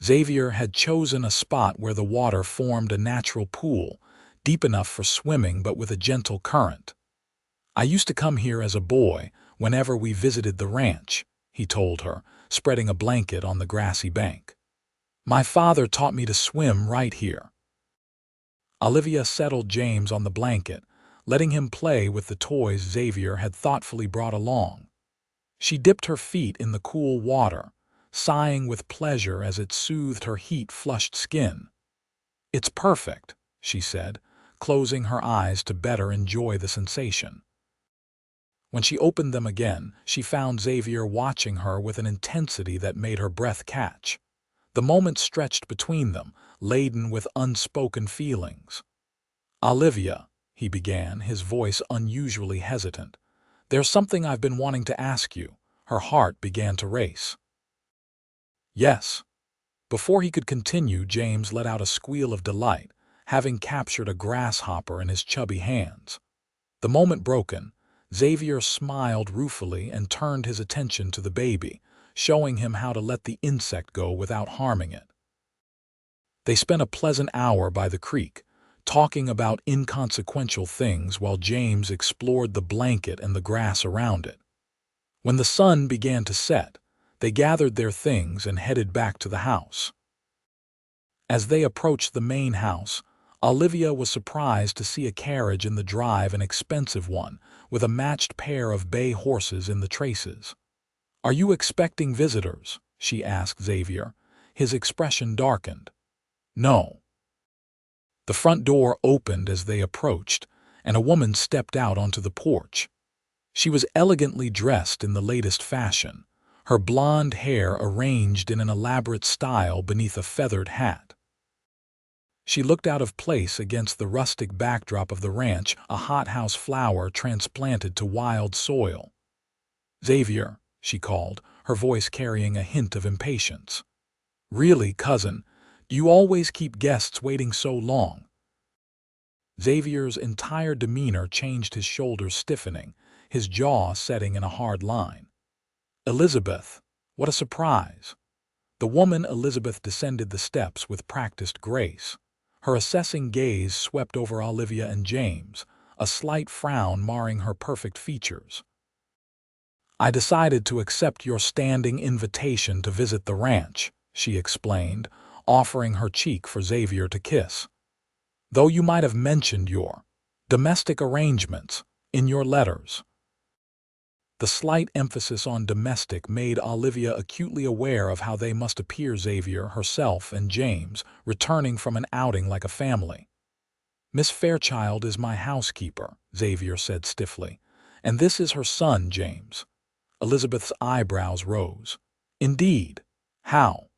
Xavier had chosen a spot where the water formed a natural pool, deep enough for swimming but with a gentle current. "I used to come here as a boy, whenever we visited the ranch," he told her, spreading a blanket on the grassy bank. "My father taught me to swim right here." Olivia settled James on the blanket, letting him play with the toys Xavier had thoughtfully brought along. She dipped her feet in the cool water, sighing with pleasure as it soothed her heat-flushed skin. "It's perfect," she said, closing her eyes to better enjoy the sensation. When she opened them again, she found Xavier watching her with an intensity that made her breath catch. The moment stretched between them, laden with unspoken feelings. "Olivia," he began, his voice unusually hesitant, "there's something I've been wanting to ask you." Her heart began to race. "Yes." Before he could continue, James let out a squeal of delight, having captured a grasshopper in his chubby hands. The moment broken, Xavier smiled ruefully and turned his attention to the baby, showing him how to let the insect go without harming it. They spent a pleasant hour by the creek, talking about inconsequential things while James explored the blanket and the grass around it. When the sun began to set, they gathered their things and headed back to the house. As they approached the main house, Olivia was surprised to see a carriage in the drive, an expensive one, with a matched pair of bay horses in the traces. "Are you expecting visitors?" she asked Xavier. His expression darkened. "No." The front door opened as they approached, and a woman stepped out onto the porch. She was elegantly dressed in the latest fashion, her blonde hair arranged in an elaborate style beneath a feathered hat. She looked out of place against the rustic backdrop of the ranch, a hothouse flower transplanted to wild soil. "Xavier," she called, her voice carrying a hint of impatience. "Really, cousin, do you always keep guests waiting so long?" Xavier's entire demeanor changed, his shoulders stiffening, his jaw setting in a hard line. "Elizabeth, what a surprise!" The woman Elizabeth descended the steps with practiced grace. Her assessing gaze swept over Olivia and James, a slight frown marring her perfect features. "I decided to accept your standing invitation to visit the ranch," she explained, offering her cheek for Xavier to kiss. "Though you might have mentioned your domestic arrangements in your letters." The slight emphasis on domestic made Olivia acutely aware of how they must appear, Xavier, herself, and James, returning from an outing like a family. "Miss Fairchild is my housekeeper," Xavier said stiffly, "and this is her son, James." Elizabeth's eyebrows rose. "Indeed? How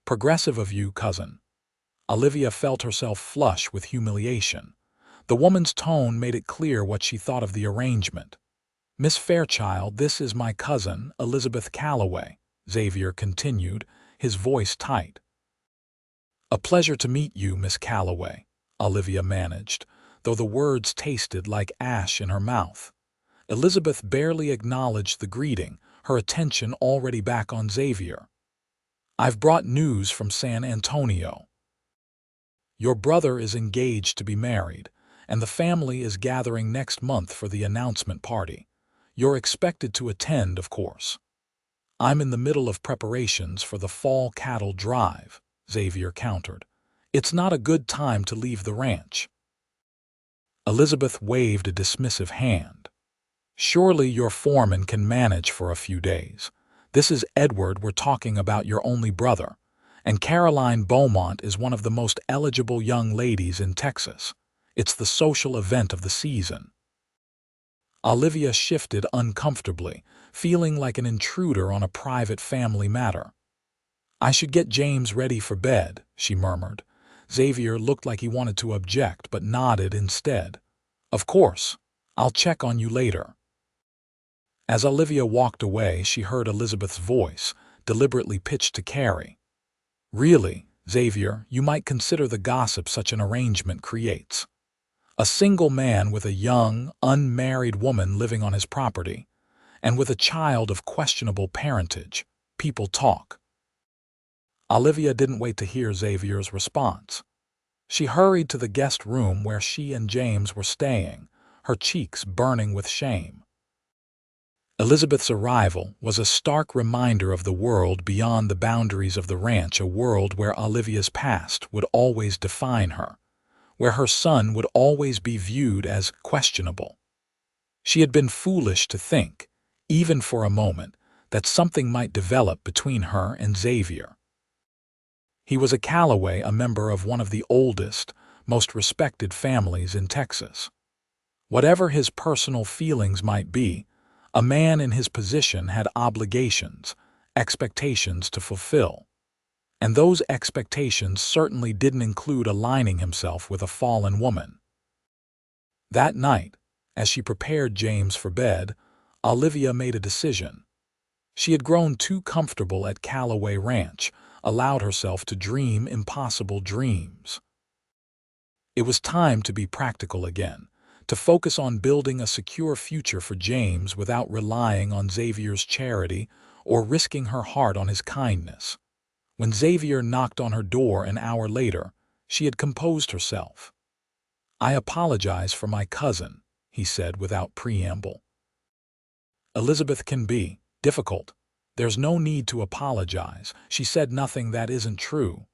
progressive of you, cousin." Olivia felt herself flush with humiliation. The woman's tone made it clear what she thought of the arrangement. "Miss Fairchild, this is my cousin, Elizabeth Calloway," Xavier continued, his voice tight. "A pleasure to meet you, Miss Calloway," Olivia managed, though the words tasted like ash in her mouth. Elizabeth barely acknowledged the greeting, her attention already back on Xavier. "I've brought news from San Antonio. Your brother is engaged to be married, and the family is gathering next month for the announcement party. You're expected to attend, of course." "I'm in the middle of preparations for the fall cattle drive," Xavier countered. "It's not a good time to leave the ranch." Elizabeth waved a dismissive hand. "Surely your foreman can manage for a few days. This is Edward we're talking about, your only brother, and Caroline Beaumont is one of the most eligible young ladies in Texas. It's the social event of the season." Olivia shifted uncomfortably, feeling like an intruder on a private family matter. "I should get James ready for bed," she murmured. Xavier looked like he wanted to object, but nodded instead. "Of course. I'll check on you later." As Olivia walked away, she heard Elizabeth's voice, deliberately pitched to Carrie. "Really, Xavier, you might consider the gossip such an arrangement creates. A single man with a young, unmarried woman living on his property, and with a child of questionable parentage. People talk." Olivia didn't wait to hear Xavier's response. She hurried to the guest room where she and James were staying, her cheeks burning with shame. Elizabeth's arrival was a stark reminder of the world beyond the boundaries of the ranch, a world where Olivia's past would always define her, where her son would always be viewed as questionable. She had been foolish to think, even for a moment, that something might develop between her and Xavier. He was a Calloway, a member of one of the oldest, most respected families in Texas. Whatever his personal feelings might be, a man in his position had obligations, expectations to fulfill. And those expectations certainly didn't include aligning himself with a fallen woman. That night, as she prepared James for bed, Olivia made a decision. She had grown too comfortable at Calloway Ranch, allowed herself to dream impossible dreams. It was time to be practical again, to focus on building a secure future for James without relying on Xavier's charity or risking her heart on his kindness. When Xavier knocked on her door an hour later, she had composed herself. "I apologize for my cousin," he said without preamble. "Elizabeth can be difficult. There's no need to apologize. She said nothing that isn't true."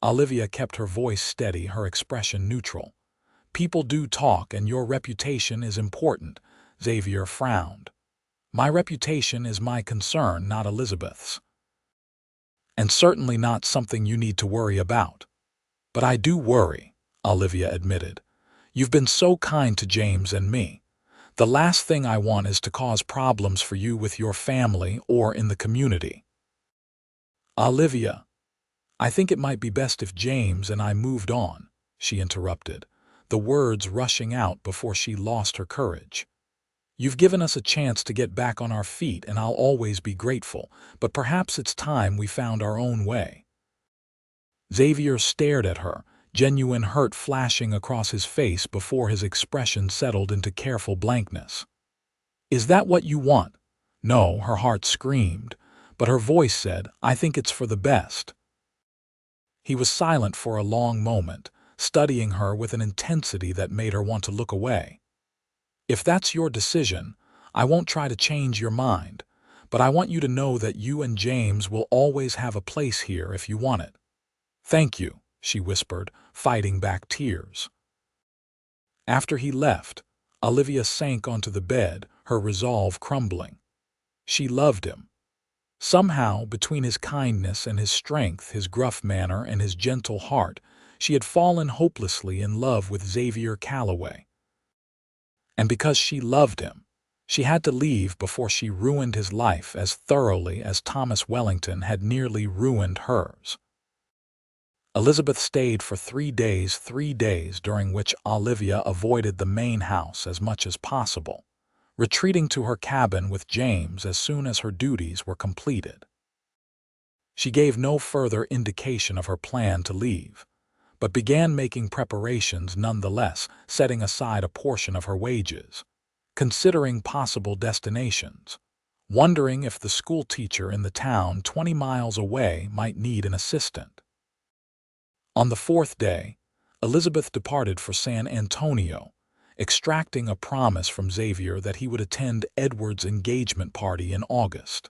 Olivia kept her voice steady, her expression neutral. "People do talk, and your reputation is important." Xavier frowned. "My reputation is my concern, not Elizabeth's. And certainly not something you need to worry about." "But I do worry," Olivia admitted. "You've been so kind to James and me. The last thing I want is to cause problems for you with your family or in the community." "Olivia, I think it might be best if James and I moved on," she interrupted, the words rushing out before she lost her courage. "You've given us a chance to get back on our feet, and I'll always be grateful, but perhaps it's time we found our own way." Xavier stared at her, genuine hurt flashing across his face before his expression settled into careful blankness. "Is that what you want?" "No," her heart screamed, but her voice said, "I think it's for the best." He was silent for a long moment, studying her with an intensity that made her want to look away. "If that's your decision, I won't try to change your mind, but I want you to know that you and James will always have a place here if you want it." "Thank you," she whispered, fighting back tears. After he left, Olivia sank onto the bed, her resolve crumbling. She loved him. Somehow, between his kindness and his strength, his gruff manner and his gentle heart, she had fallen hopelessly in love with Xavier Calloway. And because she loved him, she had to leave before she ruined his life as thoroughly as Thomas Wellington had nearly ruined hers. Elizabeth stayed for 3 days during which Olivia avoided the main house as much as possible, retreating to her cabin with James as soon as her duties were completed. She gave no further indication of her plan to leave, but began making preparations nonetheless, setting aside a portion of her wages. considering possible destinations, wondering if the schoolteacher in the town 20 miles away might need an assistant. On the fourth day, Elizabeth departed for San Antonio, extracting a promise from Xavier that he would attend Edward's engagement party in August.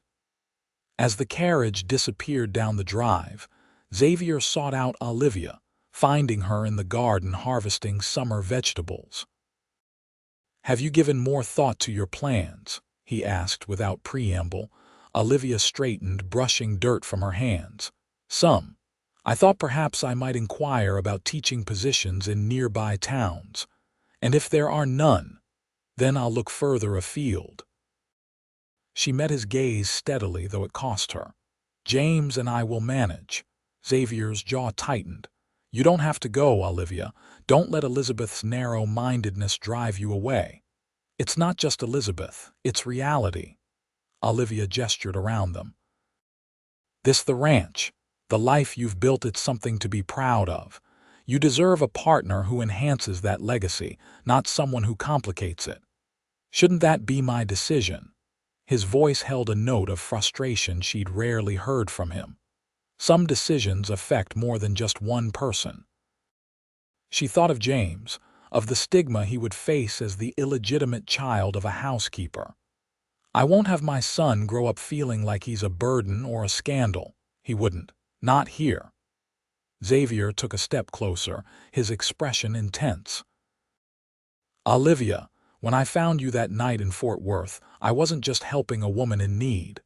As the carriage disappeared down the drive, Xavier sought out Olivia, finding her in the garden harvesting summer vegetables. "Have you given more thought to your plans?" he asked without preamble. Olivia straightened, brushing dirt from her hands. "Some. I thought perhaps I might inquire about teaching positions in nearby towns. And if there are none, then I'll look further afield." She met his gaze steadily, though it cost her. "James and I will manage." Xavier's jaw tightened. "You don't have to go, Olivia. Don't let Elizabeth's narrow-mindedness drive you away. It's not just Elizabeth, it's reality." Olivia gestured around them. "This the ranch, the life you've built. It's something to be proud of. You deserve a partner who enhances that legacy, not someone who complicates it. Shouldn't that be my decision?" His voice held a note of frustration she'd rarely heard from him. Some decisions affect more than just one person. She thought of James, of the stigma he would face as the illegitimate child of a housekeeper. "I won't have my son grow up feeling like he's a burden or a scandal. He wouldn't. Not here." Xavier took a step closer, his expression intense. "Olivia, when I found you that night in Fort Worth, I wasn't just helping a woman in need.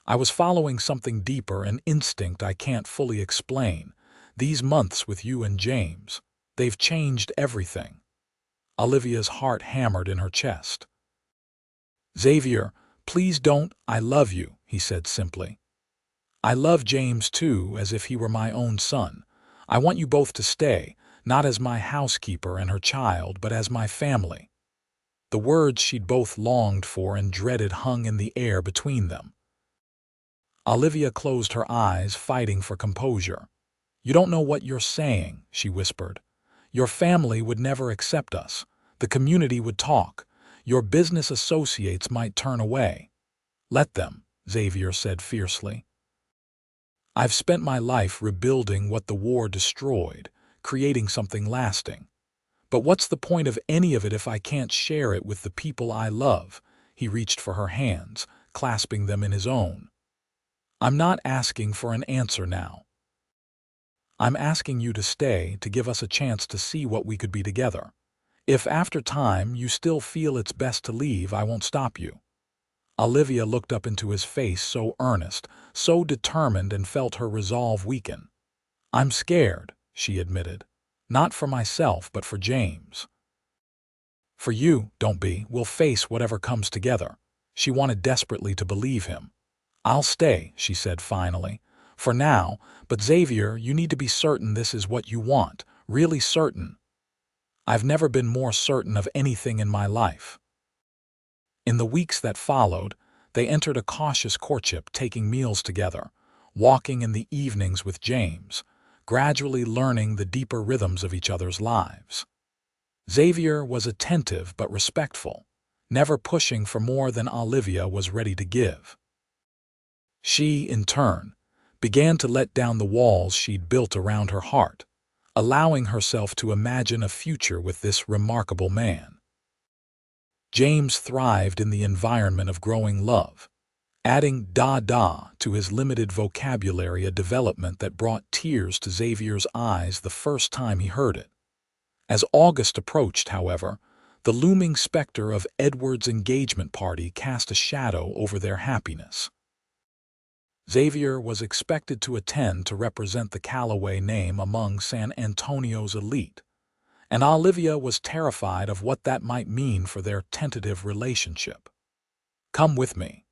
I was following something deeper, an instinct I can't fully explain. These months with you and James, they've changed everything." Olivia's heart hammered in her chest. "Xavier, please don't. I love you," he said simply. "I love James too, as if he were my own son. I want you both to stay, not as my housekeeper and her child, but as my family." The words she'd both longed for and dreaded hung in the air between them. Olivia closed her eyes, fighting for composure. "You don't know what you're saying," she whispered. "Your family would never accept us. The community would talk. Your business associates might turn away." "Let them," Xavier said fiercely. "I've spent my life rebuilding what the war destroyed, creating something lasting. But what's the point of any of it if I can't share it with the people I love?" He reached for her hands, clasping them in his own. "I'm not asking for an answer now. I'm asking you to stay, to give us a chance to see what we could be together. If after time you still feel it's best to leave, I won't stop you." Olivia looked up into his face, so earnest, so determined, and felt her resolve weaken. "I'm scared," she admitted. "Not for myself, but for James." "For you, don't be. We'll face whatever comes together." She wanted desperately to believe him. "I'll stay," she said finally. "For now, but Xavier, you need to be certain this is what you want, really certain." "I've never been more certain of anything in my life." In the weeks that followed, they entered a cautious courtship, taking meals together, walking in the evenings with James, gradually learning the deeper rhythms of each other's lives. Xavier was attentive but respectful, never pushing for more than Olivia was ready to give. She, in turn, began to let down the walls she'd built around her heart, allowing herself to imagine a future with this remarkable man. James thrived in the environment of growing love, adding "da-da" to his limited vocabulary, a development that brought tears to Xavier's eyes the first time he heard it. As August approached, however, the looming specter of Edward's engagement party cast a shadow over their happiness. Xavier was expected to attend to represent the Calloway name among San Antonio's elite, and Olivia was terrified of what that might mean for their tentative relationship. "Come with me,"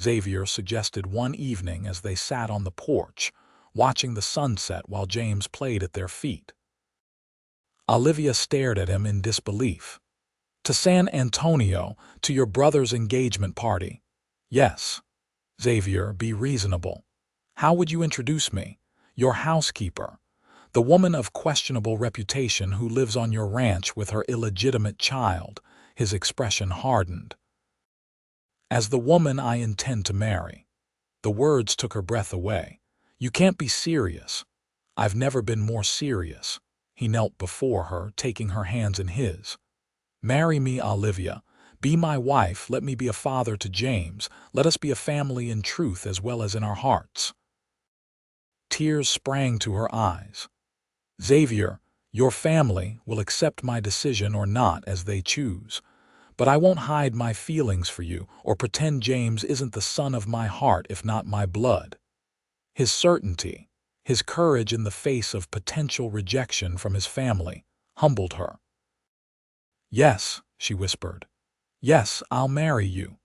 Xavier suggested one evening as they sat on the porch, watching the sunset while James played at their feet. Olivia stared at him in disbelief. "To San Antonio, to your brother's engagement party?" "Yes." "Xavier, be reasonable. How would you introduce me? Your housekeeper, the woman of questionable reputation who lives on your ranch with her illegitimate child." His expression hardened. "As the woman I intend to marry." The words took her breath away. "You can't be serious." "I've never been more serious." He knelt before her, taking her hands in his. "Marry me, Olivia. Be my wife. Let me be a father to James. Let us be a family in truth as well as in our hearts." Tears sprang to her eyes. "Xavier, your family will accept my decision or not as they choose. But I won't hide my feelings for you or pretend James isn't the son of my heart if not my blood." His certainty, his courage in the face of potential rejection from his family, humbled her. "Yes," she whispered. "Yes, I'll marry you."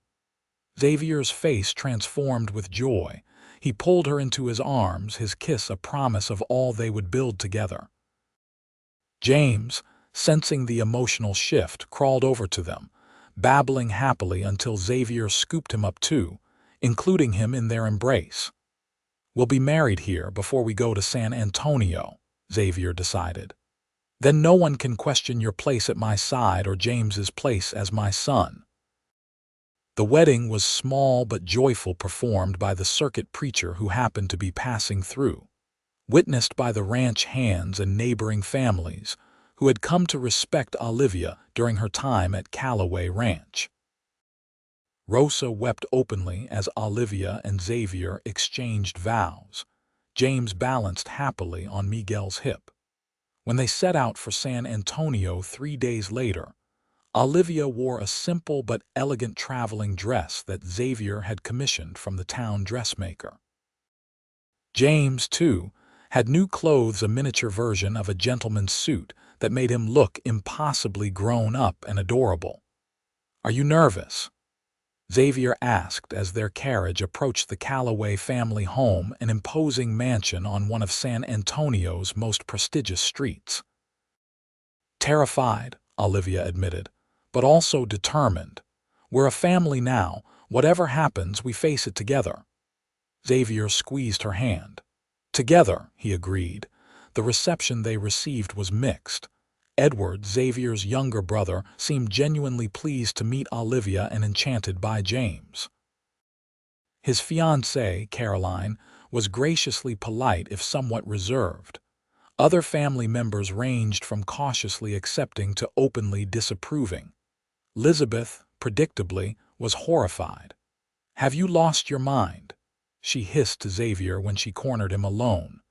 Xavier's face transformed with joy. He pulled her into his arms, his kiss a promise of all they would build together. James, sensing the emotional shift, crawled over to them, babbling happily until Xavier scooped him up too, including him in their embrace. "We'll be married here before we go to San Antonio," Xavier decided. "Then no one can question your place at my side or James's place as my son." The wedding was small but joyful, performed by the circuit preacher who happened to be passing through, witnessed by the ranch hands and neighboring families who had come to respect Olivia during her time at Calloway Ranch. Rosa wept openly as Olivia and Xavier exchanged vows. James balanced happily on Miguel's hip. When they set out for San Antonio 3 days later, Olivia wore a simple but elegant traveling dress that Xavier had commissioned from the town dressmaker. James, too, had new clothes, a miniature version of a gentleman's suit that made him look impossibly grown up and adorable. "Are you nervous?" Xavier asked as their carriage approached the Calloway family home, an imposing mansion on one of San Antonio's most prestigious streets. "Terrified," Olivia admitted, "but also determined. We're a family now. Whatever happens, we face it together." Xavier squeezed her hand. "Together," he agreed. The reception they received was mixed. Edward, Xavier's younger brother, seemed genuinely pleased to meet Olivia and enchanted by James. His fiancée, Caroline, was graciously polite if somewhat reserved. Other family members ranged from cautiously accepting to openly disapproving. Elizabeth, predictably, was horrified. "Have you lost your mind?" she hissed to Xavier when she cornered him alone.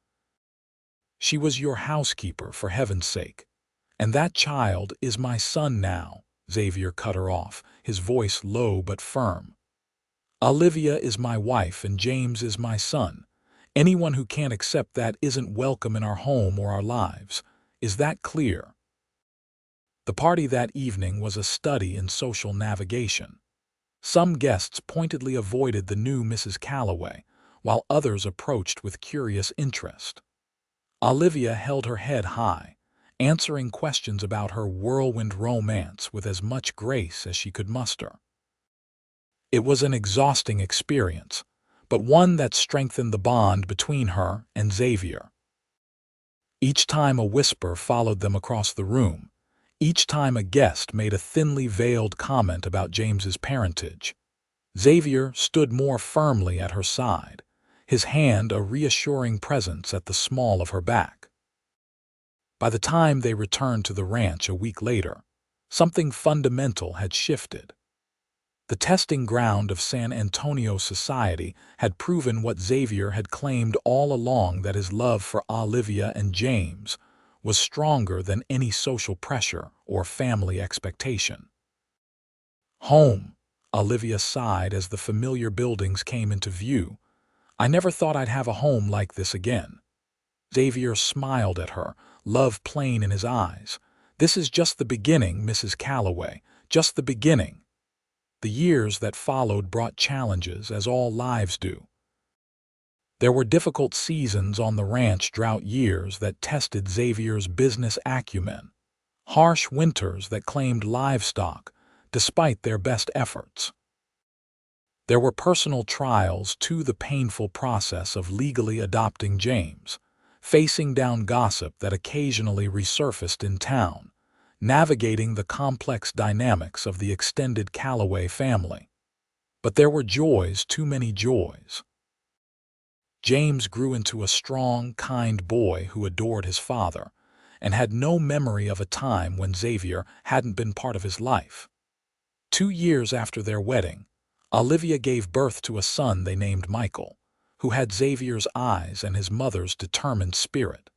"She was your housekeeper, for heaven's sake. And that child is my son now," Xavier cut her off, his voice low but firm. "Olivia is my wife and James is my son. Anyone who can't accept that isn't welcome in our home or our lives. Is that clear?" The party that evening was a study in social navigation. Some guests pointedly avoided the new Mrs. Calloway, while others approached with curious interest. Olivia held her head high, answering questions about her whirlwind romance with as much grace as she could muster. It was an exhausting experience, but one that strengthened the bond between her and Xavier. Each time a whisper followed them across the room, each time a guest made a thinly veiled comment about James's parentage, Xavier stood more firmly at her side, his hand a reassuring presence at the small of her back. By the time they returned to the ranch a week later, something fundamental had shifted. The testing ground of San Antonio society had proven what Xavier had claimed all along, that his love for Olivia and James was stronger than any social pressure or family expectation. "Home," Olivia sighed as the familiar buildings came into view. "I never thought I'd have a home like this again." Xavier smiled at her, love plain in his eyes. "This is just the beginning, Mrs. Calloway, just the beginning." The years that followed brought challenges, as all lives do. There were difficult seasons on the ranch, drought years that tested Xavier's business acumen, harsh winters that claimed livestock despite their best efforts. There were personal trials too, the painful process of legally adopting James, facing down gossip that occasionally resurfaced in town, navigating the complex dynamics of the extended Calloway family. But there were joys, too many joys. James grew into a strong, kind boy who adored his father and had no memory of a time when Xavier hadn't been part of his life. 2 years after their wedding, Olivia gave birth to a son they named Michael, who had Xavier's eyes and his mother's determined spirit.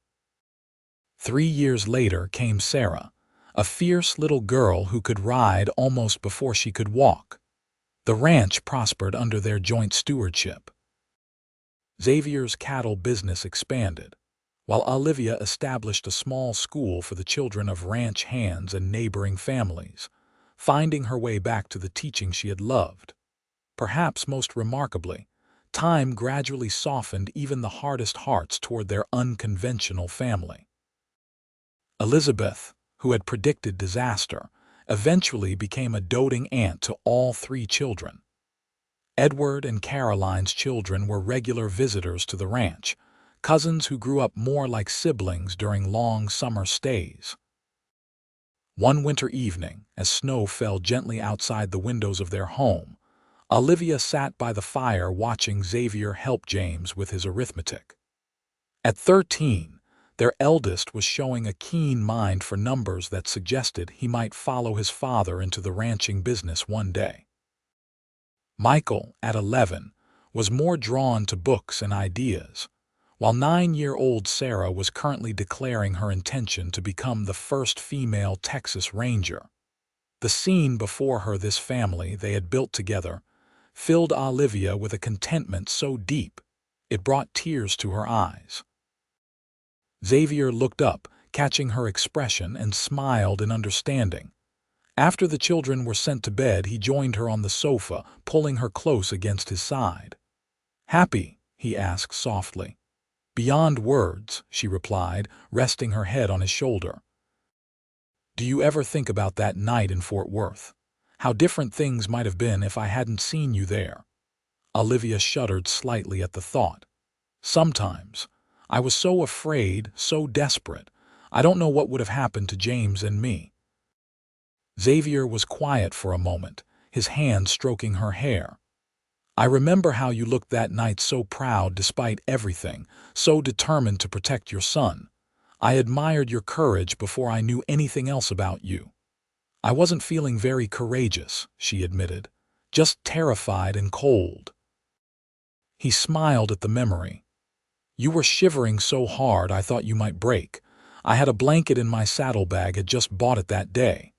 3 years later came Sarah, a fierce little girl who could ride almost before she could walk. The ranch prospered under their joint stewardship. Xavier's cattle business expanded, while Olivia established a small school for the children of ranch hands and neighboring families, finding her way back to the teaching she had loved. Perhaps most remarkably, time gradually softened even the hardest hearts toward their unconventional family. Elizabeth, who had predicted disaster, eventually became a doting aunt to all 3 children. Edward and Caroline's children were regular visitors to the ranch, cousins who grew up more like siblings during long summer stays. One winter evening, as snow fell gently outside the windows of their home, Olivia sat by the fire watching Xavier help James with his arithmetic. At 13, their eldest was showing a keen mind for numbers that suggested he might follow his father into the ranching business one day. Michael, at 11, was more drawn to books and ideas, while 9-year-old Sarah was currently declaring her intention to become the first female Texas Ranger. The scene before her, this family they had built together, filled Olivia with a contentment so deep it brought tears to her eyes. Xavier looked up, catching her expression, and smiled in understanding. After the children were sent to bed, he joined her on the sofa, pulling her close against his side. "Happy?" he asked softly. "Beyond words," she replied, resting her head on his shoulder. "Do you ever think about that night in Fort Worth? How different things might have been if I hadn't seen you there?" Olivia shuddered slightly at the thought. "Sometimes. I was so afraid, so desperate. I don't know what would have happened to James and me." Xavier was quiet for a moment, his hand stroking her hair. "I remember how you looked that night, so proud despite everything, so determined to protect your son. I admired your courage before I knew anything else about you." "I wasn't feeling very courageous," she admitted, "just terrified and cold." He smiled at the memory. "You were shivering so hard I thought you might break. I had a blanket in my saddlebag, had just bought it that day.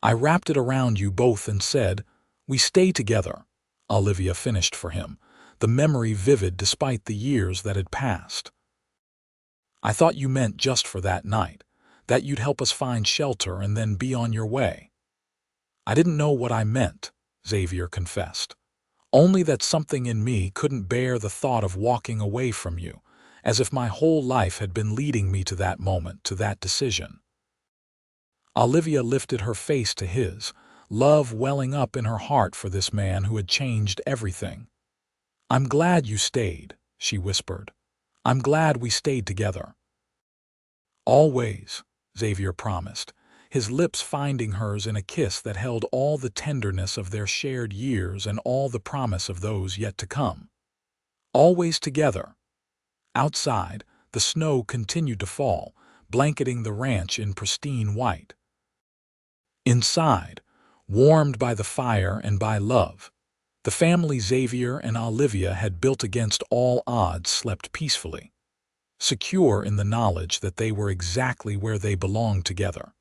I wrapped it around you both and said, 'We stay together,'" Olivia finished for him, the memory vivid despite the years that had passed. "I thought you meant just for that night, that you'd help us find shelter and then be on your way." "I didn't know what I meant," Xavier confessed. "Only that something in me couldn't bear the thought of walking away from you, as if my whole life had been leading me to that moment, to that decision." Olivia lifted her face to his, love welling up in her heart for this man who had changed everything. "I'm glad you stayed," she whispered. "I'm glad we stayed together." "Always," Xavier promised, his lips finding hers in a kiss that held all the tenderness of their shared years and all the promise of those yet to come. "Always together." Outside, the snow continued to fall, blanketing the ranch in pristine white. Inside, warmed by the fire and by love, the family Xavier and Olivia had built against all odds slept peacefully, secure in the knowledge that they were exactly where they belonged together.